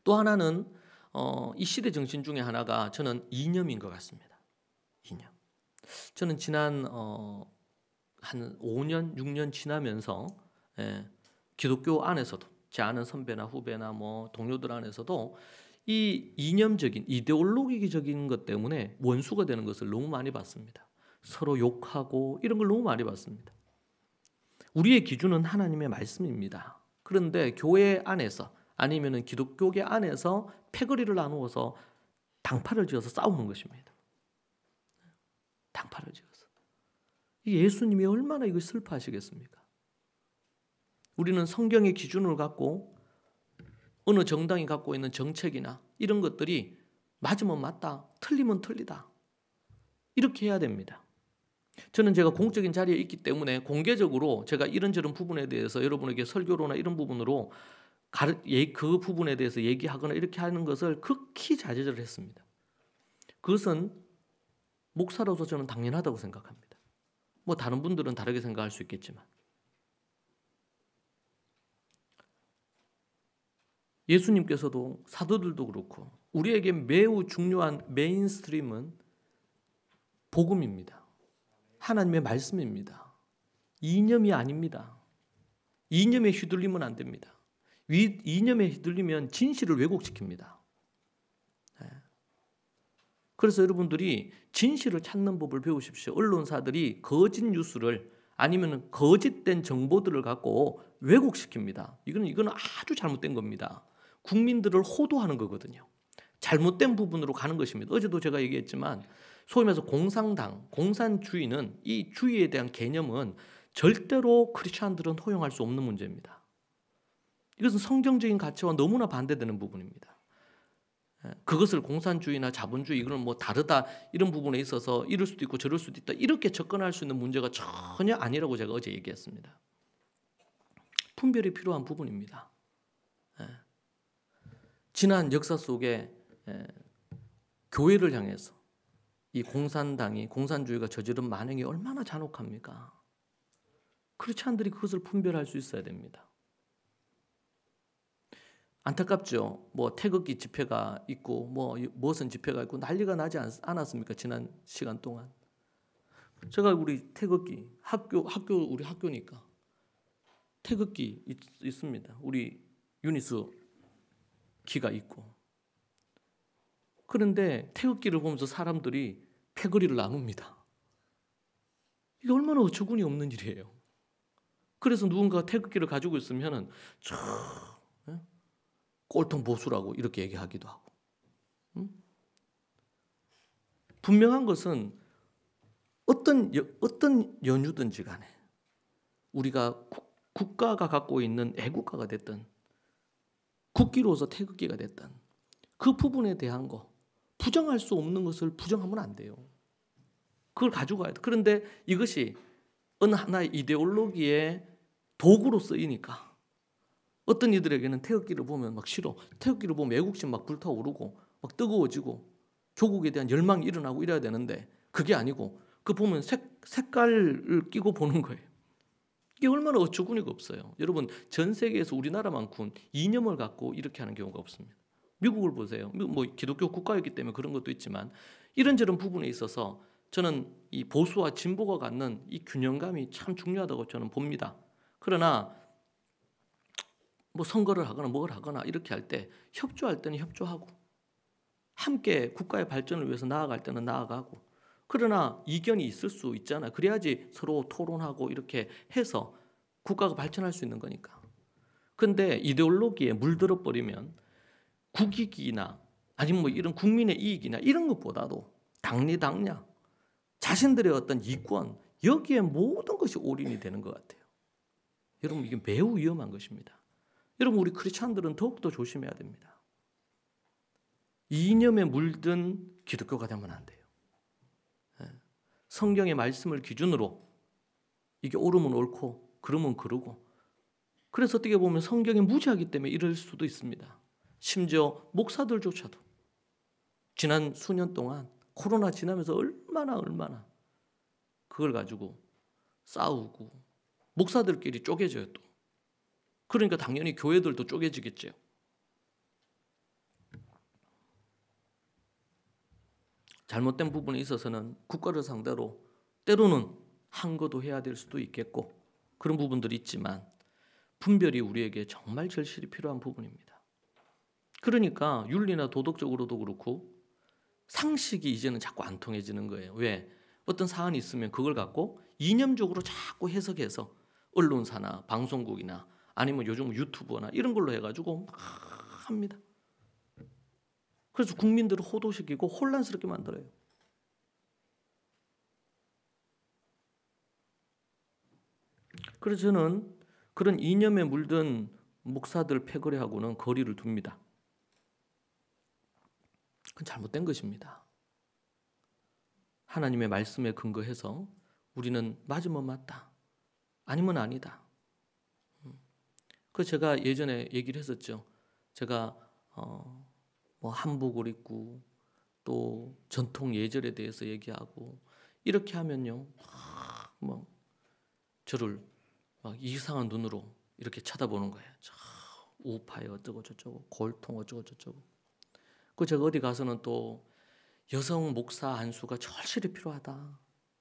또 하나는 이 시대 정신 중에 하나가 저는 이념인 것 같습니다. 이념. 저는 지난 한 5년, 6년 지나면서 기독교 안에서도 제 아는 선배나 후배나 뭐 동료들 안에서도 이 이념적인 이데올로기적인 것 때문에 원수가 되는 것을 너무 많이 봤습니다. 서로 욕하고 이런 걸 너무 많이 봤습니다. 우리의 기준은 하나님의 말씀입니다. 그런데 교회 안에서 아니면은 기독교계 안에서 패거리를 나누어서 당파를 지어서 싸우는 것입니다. 당파를 지어서. 예수님이 얼마나 이걸 슬퍼하시겠습니까? 우리는 성경의 기준을 갖고 어느 정당이 갖고 있는 정책이나 이런 것들이 맞으면 맞다, 틀리면 틀리다. 이렇게 해야 됩니다. 저는 제가 공적인 자리에 있기 때문에 공개적으로 제가 이런저런 부분에 대해서 여러분에게 설교로나 이런 부분으로 그 부분에 대해서 얘기하거나 이렇게 하는 것을 극히 자제를 했습니다. 그것은 목사로서 저는 당연하다고 생각합니다. 뭐 다른 분들은 다르게 생각할 수 있겠지만 예수님께서도 사도들도 그렇고 우리에게 매우 중요한 메인스트림은 복음입니다. 하나님의 말씀입니다. 이념이 아닙니다. 이념에 휘둘리면 안 됩니다. 이념에 휘둘리면 진실을 왜곡시킵니다. 그래서 여러분들이 진실을 찾는 법을 배우십시오. 언론사들이 거짓 뉴스를 아니면 거짓된 정보들을 갖고 왜곡시킵니다. 이거는 아주 잘못된 겁니다. 국민들을 호도하는 거거든요. 잘못된 부분으로 가는 것입니다. 어제도 제가 얘기했지만 소위 말해서 공산당, 공산주의는 이 주의에 대한 개념은 절대로 크리스찬들은 허용할 수 없는 문제입니다. 이것은 성경적인 가치와 너무나 반대되는 부분입니다. 그것을 공산주의나 자본주의 이거는 뭐 다르다 이런 부분에 있어서 이럴 수도 있고 저럴 수도 있다 이렇게 접근할 수 있는 문제가 전혀 아니라고 제가 어제 얘기했습니다. 분별이 필요한 부분입니다. 지난 역사 속에 교회를 향해서 이 공산당이 공산주의가 저지른 만행이 얼마나 잔혹합니까? 크리스찬들이 그것을 분별할 수 있어야 됩니다. 안타깝죠. 뭐 태극기 집회가 있고 뭐 무슨 집회가 있고 난리가 나지 않았습니까? 지난 시간 동안. 제가 우리 태극기 우리 학교니까 태극기 있습니다. 우리 유니스 기가 있고. 그런데 태극기를 보면서 사람들이 패거리를 나눕니다. 이게 얼마나 어처구니 없는 일이에요. 그래서 누군가 태극기를 가지고 있으면은 꼴통 보수라고 이렇게 얘기하기도 하고. 분명한 것은 어떤 연유든지 간에 우리가 국가가 갖고 있는 애국가가 됐든 국기로서 태극기가 됐든 그 부분에 대한 거 부정할 수 없는 것을 부정하면 안 돼요. 그걸 가지고 가야 돼. 그런데 이것이 어느 하나의 이데올로기의 도구로 쓰이니까 어떤 이들에게는 태극기를 보면 막 싫어. 태극기를 보면 애국심 막 불타오르고 막 뜨거워지고 조국에 대한 열망이 일어나고 이래야 되는데 그게 아니고 그 보면 색깔을 끼고 보는 거예요. 이게 얼마나 어처구니가 없어요. 여러분 전 세계에서 우리나라만큼 이념을 갖고 이렇게 하는 경우가 없습니다. 미국을 보세요. 뭐 기독교 국가였기 때문에 그런 것도 있지만 이런저런 부분에 있어서 저는 이 보수와 진보가 갖는 이 균형감이 참 중요하다고 저는 봅니다. 그러나 뭐 선거를 하거나 뭘 하거나 이렇게 할 때 협조할 때는 협조하고 함께 국가의 발전을 위해서 나아갈 때는 나아가고 그러나 이견이 있을 수 있잖아요. 그래야지 서로 토론하고 이렇게 해서 국가가 발전할 수 있는 거니까. 근데 이데올로기에 물들어 버리면 국익이나 아니면 뭐 이런 국민의 이익이나 이런 것보다도 당리당략 자신들의 어떤 이권 여기에 모든 것이 올인이 되는 것 같아요. 여러분 이게 매우 위험한 것입니다. 여러분 우리 크리스찬들은 더욱더 조심해야 됩니다. 이념에 물든 기독교가 되면 안 돼요. 성경의 말씀을 기준으로 이게 옳으면 옳고 그러면 그러고 그래서 어떻게 보면 성경이 무지하기 때문에 이럴 수도 있습니다. 심지어 목사들조차도 지난 수년 동안 코로나 지나면서 얼마나 그걸 가지고 싸우고 목사들끼리 쪼개져요 또. 그러니까 당연히 교회들도 쪼개지겠죠. 잘못된 부분에 있어서는 국가를 상대로 때로는 항거도 해야 될 수도 있겠고 그런 부분들이 있지만 분별이 우리에게 정말 절실히 필요한 부분입니다. 그러니까 윤리나 도덕적으로도 그렇고 상식이 이제는 자꾸 안 통해지는 거예요. 왜? 어떤 사안이 있으면 그걸 갖고 이념적으로 자꾸 해석해서 언론사나 방송국이나 아니면 요즘 유튜버나 이런 걸로 해가지고 막 합니다. 그래서 국민들을 호도시키고 혼란스럽게 만들어요. 그래서 저는 그런 이념에 물든 목사들 패거리하고는 거리를 둡니다. 그건 잘못된 것입니다. 하나님의 말씀에 근거해서 우리는 맞으면 맞다, 아니면 아니다. 그 제가 예전에 얘기를 했었죠. 제가 뭐 한복을 입고 또 전통 예절에 대해서 얘기하고 이렇게 하면요, 뭐 저를 막 이상한 눈으로 이렇게 쳐다보는 거예요. 저 우파에 어쩌고 저쩌고 골통 어쩌고 저쩌고. 그 제가 어디 가서는 또 여성 목사 안수가 절실히 필요하다.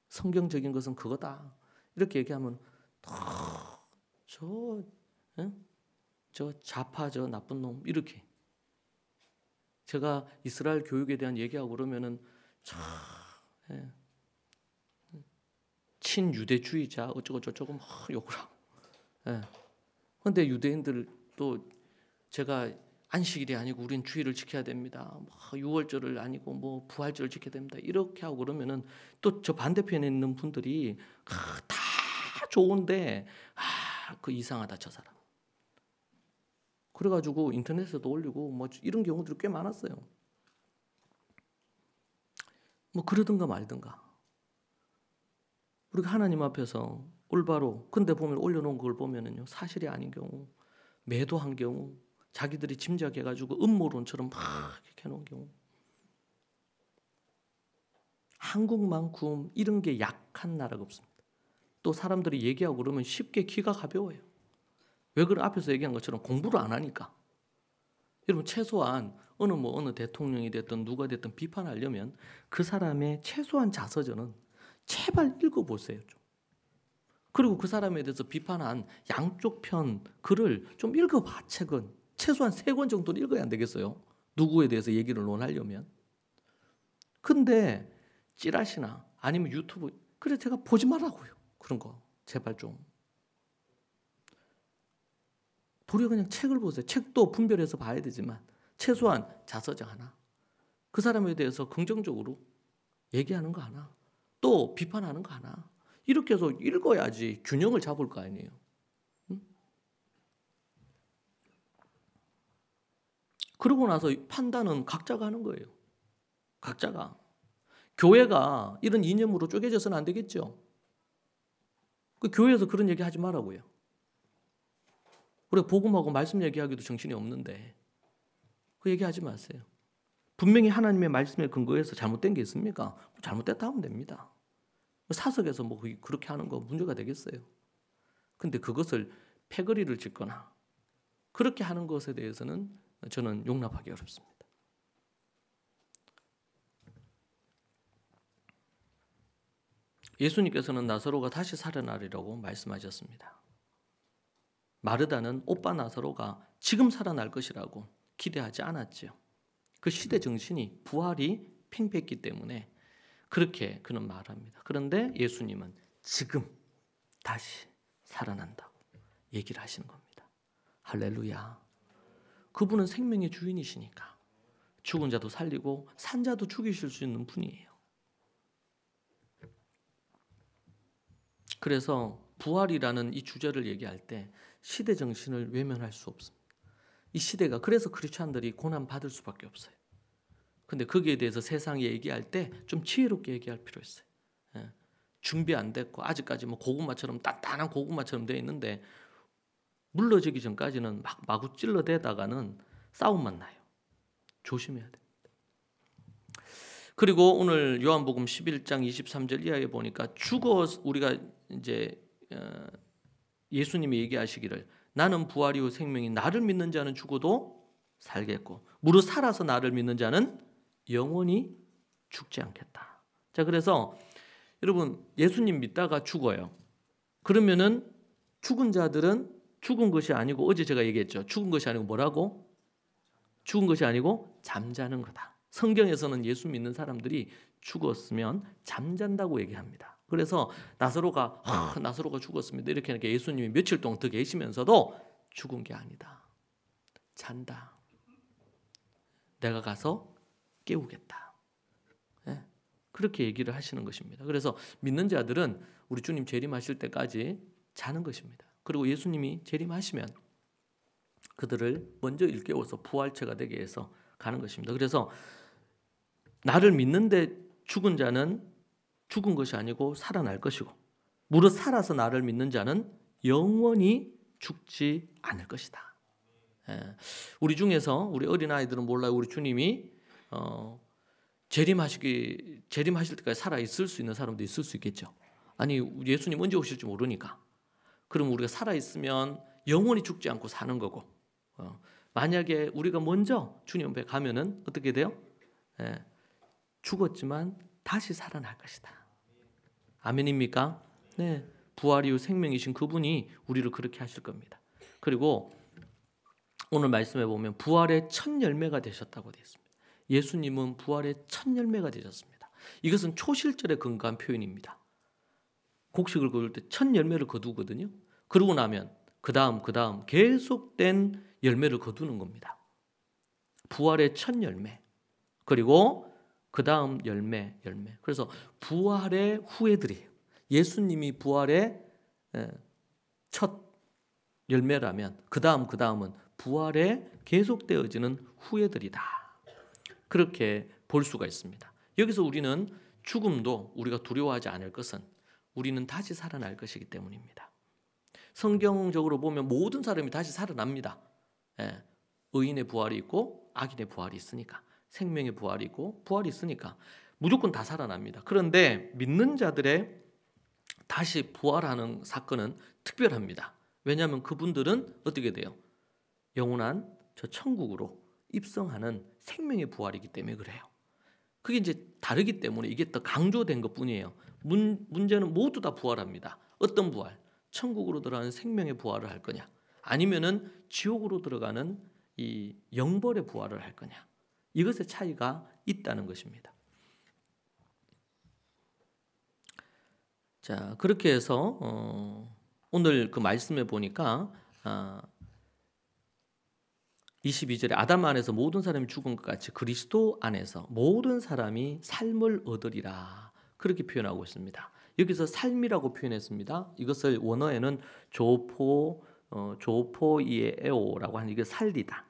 성경적인 것은 그거다. 이렇게 얘기하면 저 좌파 저 나쁜 놈 이렇게. 제가 이스라엘 교육에 대한 얘기하고 그러면은 친유대주의자 어쩌고 저쩌고 막 욕을 하고. 그런데 유대인들 또 제가 안식일이 아니고 우린 주일을 지켜야 됩니다. 뭐 6월절을 아니고 뭐 부활절을 지켜야 됩니다. 이렇게 하고 그러면은 또 저 반대편에 있는 분들이 다 좋은데 그 이상하다 저 사람. 그래가지고 인터넷에도 올리고 뭐 이런 경우들이 꽤 많았어요. 뭐 그러든가 말든가. 우리가 하나님 앞에서 올바로 근데 보면 올려놓은 걸 보면은요 사실이 아닌 경우, 매도한 경우, 자기들이 짐작해가지고 음모론처럼 막 이렇게 해놓은 경우. 한국만큼 이런 게 약한 나라가 없습니다. 또 사람들이 얘기하고 그러면 쉽게 귀가 가벼워요. 왜 그런 앞에서 얘기한 것처럼 공부를 안 하니까. 여러분 최소한 어느 대통령이 됐든 누가 됐든 비판하려면 그 사람의 최소한 자서전은 제발 읽어보세요. 좀. 그리고 그 사람에 대해서 비판한 양쪽 편 글을 좀 읽어봐. 책은 최소한 3권 정도는 읽어야 안 되겠어요? 누구에 대해서 얘기를 논하려면. 근데 찌라시나 아니면 유튜브 그래 제가 보지 말라고요. 그런 거 제발 좀. 도리어 그냥 책을 보세요. 책도 분별해서 봐야 되지만 최소한 자서전 하나, 그 사람에 대해서 긍정적으로 얘기하는 거 하나, 또 비판하는 거 하나, 이렇게 해서 읽어야지 균형을 잡을 거 아니에요. 응? 그러고 나서 판단은 각자가 하는 거예요. 각자가. 교회가 이런 이념으로 쪼개져서는 안 되겠죠. 그 교회에서 그런 얘기 하지 말라고요. 우리가 복음하고 말씀 얘기하기도 정신이 없는데 그 얘기하지 마세요. 분명히 하나님의 말씀에 근거해서 잘못된 게 있습니까? 잘못됐다 하면 됩니다. 사석에서 뭐 그렇게 하는 거 문제가 되겠어요. 근데 그것을 패거리를 짓거나 그렇게 하는 것에 대해서는 저는 용납하기 어렵습니다. 예수님께서는 나사로가 다시 살아나리라고 말씀하셨습니다. 마르다는 오빠 나사로가 지금 살아날 것이라고 기대하지 않았지요. 그 시대 정신이 부활이 팽배했기 때문에 그렇게 그는 말합니다. 그런데 예수님은 지금 다시 살아난다고 얘기를 하시는 겁니다. 할렐루야. 그분은 생명의 주인이시니까 죽은 자도 살리고 산 자도 죽이실 수 있는 분이에요. 그래서 부활이라는 이 주제를 얘기할 때 시대 정신을 외면할 수 없습니다. 이 시대가 그래서 크리스찬들이 고난 받을 수밖에 없어요. 근데 거기에 대해서 세상에 얘기할 때 좀 지혜롭게 얘기할 필요 있어요. 준비 안 됐고 아직까지 뭐 고구마처럼 단단한 고구마처럼 돼 있는데 물러지기 전까지는 막 마구 찔러대다가는 싸움만 나요. 조심해야 됩니다. 그리고 오늘 요한복음 11장 23절 이하에 보니까 우리가 이제 예수님이 얘기하시기를 나는 부활이요 생명이 나를 믿는 자는 죽어도 살겠고 무릇 살아서 나를 믿는 자는 영원히 죽지 않겠다. 자, 그래서 여러분 예수님 믿다가 죽어요. 그러면은 죽은 자들은 죽은 것이 아니고 어제 제가 얘기했죠. 죽은 것이 아니고 뭐라고? 죽은 것이 아니고 잠자는 거다. 성경에서는 예수 믿는 사람들이 죽었으면 잠잔다고 얘기합니다. 그래서 나사로가 죽었습니다. 이렇게 하니까 예수님이 며칠 동안 더 계시면서도 죽은 게 아니다. 잔다. 내가 가서 깨우겠다. 네. 그렇게 얘기를 하시는 것입니다. 그래서 믿는 자들은 우리 주님 재림하실 때까지 자는 것입니다. 그리고 예수님이 재림하시면 그들을 먼저 일깨워서 부활체가 되게 해서 가는 것입니다. 그래서 나를 믿는데 죽은 자는 죽은 것이 아니고 살아날 것이고 무릇 살아서 나를 믿는 자는 영원히 죽지 않을 것이다. 우리 중에서 우리 어린아이들은 몰라요. 우리 주님이 재림하실 때까지 살아 있을 수 있는 사람도 있을 수 있겠죠. 아니 예수님 언제 오실지 모르니까. 그럼 우리가 살아 있으면 영원히 죽지 않고 사는 거고 만약에 우리가 먼저 주님 앞에 가면은 어떻게 돼요? 죽었지만 다시 살아날 것이다. 아멘입니까? 네, 부활이요 생명이신 그분이 우리를 그렇게 하실 겁니다. 그리고 오늘 말씀에 보면 부활의 첫 열매가 되셨다고 되어 있습니다. 예수님은 부활의 첫 열매가 되셨습니다. 이것은 초실절에 근거한 표현입니다. 곡식을 거둘 때 첫 열매를 거두거든요. 그러고 나면 그 다음 계속된 열매를 거두는 겁니다. 부활의 첫 열매 그리고 그 다음 열매. 그래서 부활의 후예들이에요. 예수님이 부활의 첫 열매라면 그 다음은 부활에 계속되어지는 후예들이다. 그렇게 볼 수가 있습니다. 여기서 우리는 죽음도 우리가 두려워하지 않을 것은 우리는 다시 살아날 것이기 때문입니다. 성경적으로 보면 모든 사람이 다시 살아납니다. 의인의 부활이 있고 악인의 부활이 있으니까 생명의 부활이 있고 부활이 있으니까 무조건 다 살아납니다. 그런데 믿는 자들의 다시 부활하는 사건은 특별합니다. 왜냐하면 그분들은 어떻게 돼요? 영원한 저 천국으로 입성하는 생명의 부활이기 때문에 그래요. 그게 이제 다르기 때문에 이게 더 강조된 것뿐이에요. 문제는 모두 다 부활합니다. 어떤 부활? 천국으로 들어가는 생명의 부활을 할 거냐? 아니면은 지옥으로 들어가는 이 영벌의 부활을 할 거냐? 이것의 차이가 있다는 것입니다. 자, 그렇게 해서 오늘 그 말씀에 보니까 22절에 아담 안에서 모든 사람이 죽은 것 같이 그리스도 안에서 모든 사람이 삶을 얻으리라 그렇게 표현하고 있습니다. 여기서 삶이라고 표현했습니다. 이것을 원어에는 조포이에오라고 하는 이게 살리다,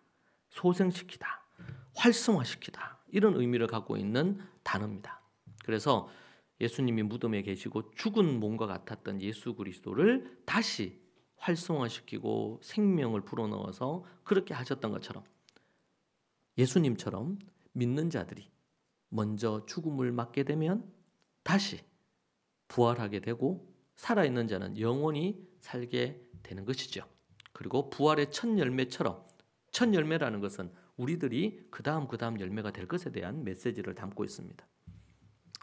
소생시키다, 활성화시키다 이런 의미를 갖고 있는 단어입니다. 그래서 예수님이 무덤에 계시고 죽은 몸과 같았던 예수 그리스도를 다시 활성화시키고 생명을 불어넣어서 그렇게 하셨던 것처럼 예수님처럼 믿는 자들이 먼저 죽음을 맞게 되면 다시 부활하게 되고 살아있는 자는 영원히 살게 되는 것이죠. 그리고 부활의 첫 열매처럼 첫 열매라는 것은 우리들이 그 다음 열매가 될 것에 대한 메시지를 담고 있습니다.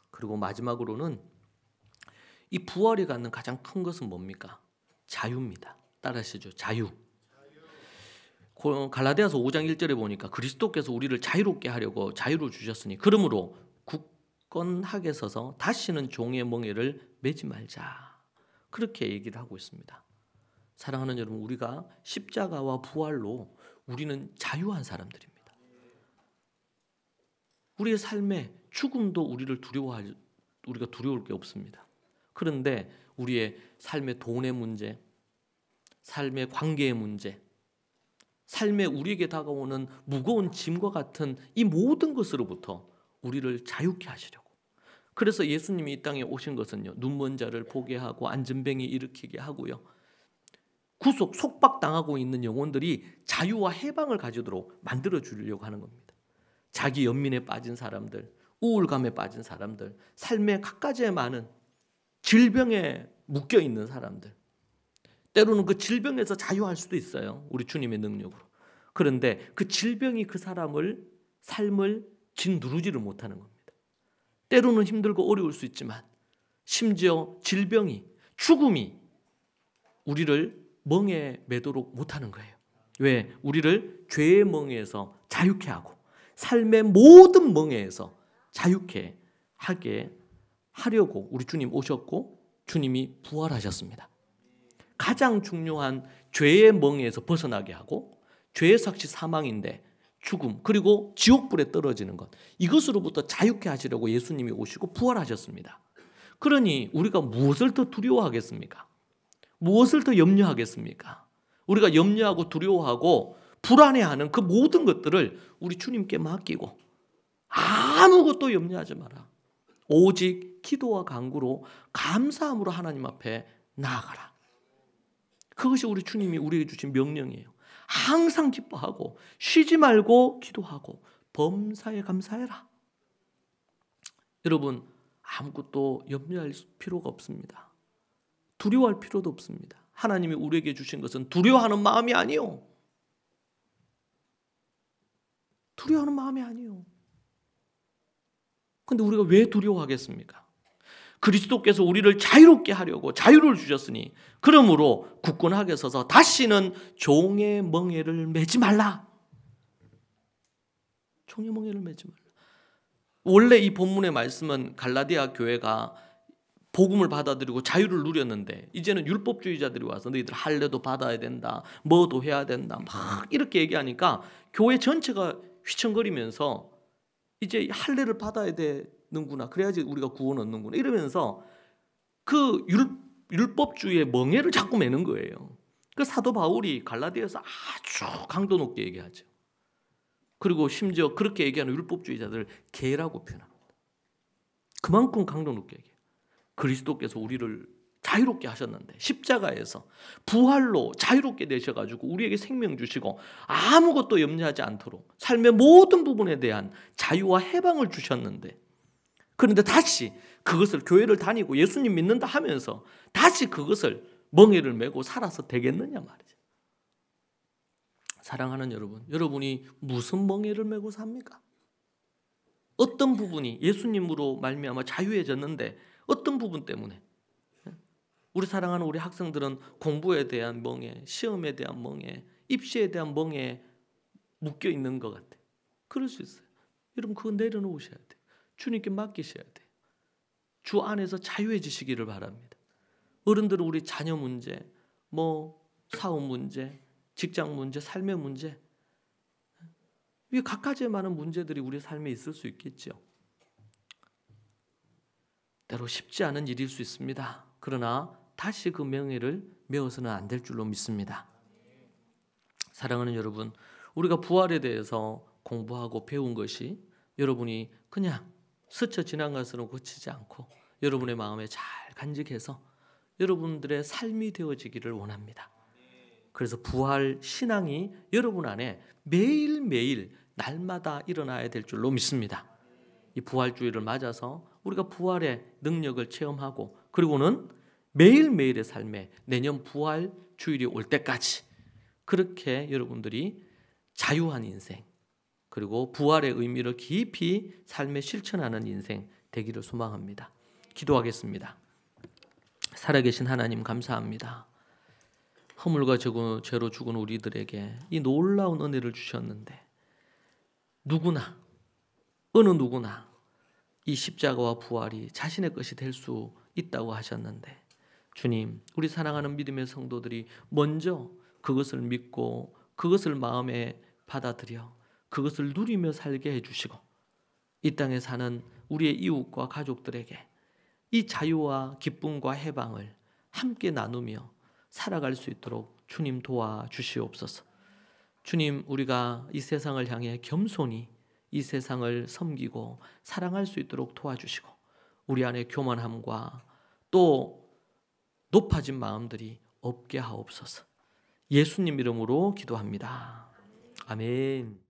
그리고 마지막으로는 이 부활이 갖는 가장 큰 것은 뭡니까? 자유입니다. 따라하시죠. 자유. 갈라디아서 5장 1절에 보니까 그리스도께서 우리를 자유롭게 하려고 자유를 주셨으니 그러므로 굳건하게 서서 다시는 종의 멍에를 매지 말자. 그렇게 얘기를 하고 있습니다. 사랑하는 여러분, 우리가 십자가와 부활로 우리는 자유한 사람들입니다. 우리의 삶에 죽음도 우리가 두려울 게 없습니다. 그런데 우리의 삶의 돈의 문제, 삶의 관계의 문제, 삶에 우리에게 다가오는 무거운 짐과 같은 이 모든 것으로부터 우리를 자유케 하시려고. 그래서 예수님이 이 땅에 오신 것은요, 눈먼 자를 보게 하고 안전뱅이 일으키게 하고요, 속박당하고 있는 영혼들이 자유와 해방을 가지도록 만들어 주려고 하는 겁니다. 자기 연민에 빠진 사람들, 우울감에 빠진 사람들, 삶의 갖가지에 많은 질병에 묶여 있는 사람들, 때로는 그 질병에서 자유할 수도 있어요. 우리 주님의 능력으로. 그런데 그 질병이 그 사람을 삶을 짓누르지를 못하는 겁니다. 때로는 힘들고 어려울 수 있지만 심지어 질병이, 죽음이 우리를 멍에 매도록 못하는 거예요. 왜? 우리를 죄의 멍에서 자유케 하고 삶의 모든 멍에에서 자유케 하게 하려고 우리 주님 오셨고 주님이 부활하셨습니다. 가장 중요한 죄의 멍에서 벗어나게 하고 죄의 삭시 사망인데 죽음 그리고 지옥불에 떨어지는 것, 이것으로부터 자유케 하시려고 예수님이 오시고 부활하셨습니다. 그러니 우리가 무엇을 더 두려워하겠습니까? 무엇을 더 염려하겠습니까? 우리가 염려하고 두려워하고 불안해하는 그 모든 것들을 우리 주님께 맡기고 아무것도 염려하지 마라. 오직 기도와 간구로 감사함으로 하나님 앞에 나아가라. 그것이 우리 주님이 우리에게 주신 명령이에요. 항상 기뻐하고 쉬지 말고 기도하고 범사에 감사해라. 여러분, 아무것도 염려할 필요가 없습니다. 두려워할 필요도 없습니다. 하나님이 우리에게 주신 것은 두려워하는 마음이 아니요. 두려워하는 마음이 아니요. 근데 우리가 왜 두려워하겠습니까? 그리스도께서 우리를 자유롭게 하려고 자유를 주셨으니 그러므로 굳건하게 서서 다시는 종의 멍에를 매지 말라. 종의 멍에를 매지 말라. 원래 이 본문의 말씀은 갈라디아 교회가 복음을 받아들이고 자유를 누렸는데 이제는 율법주의자들이 와서 너희들 할례도 받아야 된다, 뭐도 해야 된다 막 이렇게 얘기하니까 교회 전체가 휘청거리면서 이제 할례를 받아야 되는구나, 그래야지 우리가 구원 얻는구나 이러면서 그 율법주의의 멍에를 자꾸 매는 거예요. 그 사도 바울이 갈라디아에서 아주 강도 높게 얘기하죠. 그리고 심지어 그렇게 얘기하는 율법주의자들을 개라고 표현합니다. 그만큼 강도 높게 얘기해요. 그리스도께서 우리를 자유롭게 하셨는데 십자가에서 부활로 자유롭게 되셔가지고 우리에게 생명 주시고 아무것도 염려하지 않도록 삶의 모든 부분에 대한 자유와 해방을 주셨는데, 그런데 다시 그것을 교회를 다니고 예수님 믿는다 하면서 다시 그것을 멍에를 메고 살아서 되겠느냐 말이죠. 사랑하는 여러분, 여러분이 무슨 멍에를 메고 삽니까? 어떤 부분이 예수님으로 말미암아 자유해졌는데 어떤 부분 때문에? 우리 사랑하는 우리 학생들은 공부에 대한 멍에, 시험에 대한 멍에, 입시에 대한 멍에 묶여 있는 것 같아요. 그럴 수 있어요. 여러분 그거 내려놓으셔야 돼요. 주님께 맡기셔야 돼요. 주 안에서 자유해지시기를 바랍니다. 어른들은 우리 자녀 문제, 사업 문제, 직장 문제, 삶의 문제, 이 각가지의 많은 문제들이 우리 삶에 있을 수 있겠죠. 때로 쉽지 않은 일일 수 있습니다. 그러나 다시 그 명예를 메어서는 안 될 줄로 믿습니다. 사랑하는 여러분, 우리가 부활에 대해서 공부하고 배운 것이 여러분이 그냥 스쳐 지난 것으로 고치지 않고 여러분의 마음에 잘 간직해서 여러분들의 삶이 되어지기를 원합니다. 그래서 부활 신앙이 여러분 안에 매일매일 날마다 일어나야 될 줄로 믿습니다. 이 부활주의를 맞아서 우리가 부활의 능력을 체험하고 그리고는 매일매일의 삶에 내년 부활 주일이 올 때까지 그렇게 여러분들이 자유한 인생 그리고 부활의 의미를 깊이 삶에 실천하는 인생 되기를 소망합니다. 기도하겠습니다. 살아계신 하나님 감사합니다. 허물과 죄로 죽은 우리들에게 이 놀라운 은혜를 주셨는데 누구나, 어느 누구나 이 십자가와 부활이 자신의 것이 될 수 있다고 하셨는데 주님, 우리 사랑하는 믿음의 성도들이 먼저 그것을 믿고 그것을 마음에 받아들여 그것을 누리며 살게 해주시고 이 땅에 사는 우리의 이웃과 가족들에게 이 자유와 기쁨과 해방을 함께 나누며 살아갈 수 있도록 주님 도와주시옵소서. 주님, 우리가 이 세상을 향해 겸손히 이 세상을 섬기고 사랑할 수 있도록 도와주시고 우리 안에 교만함과 또 높아진 마음들이 없게 하옵소서. 예수님 이름으로 기도합니다. 아멘.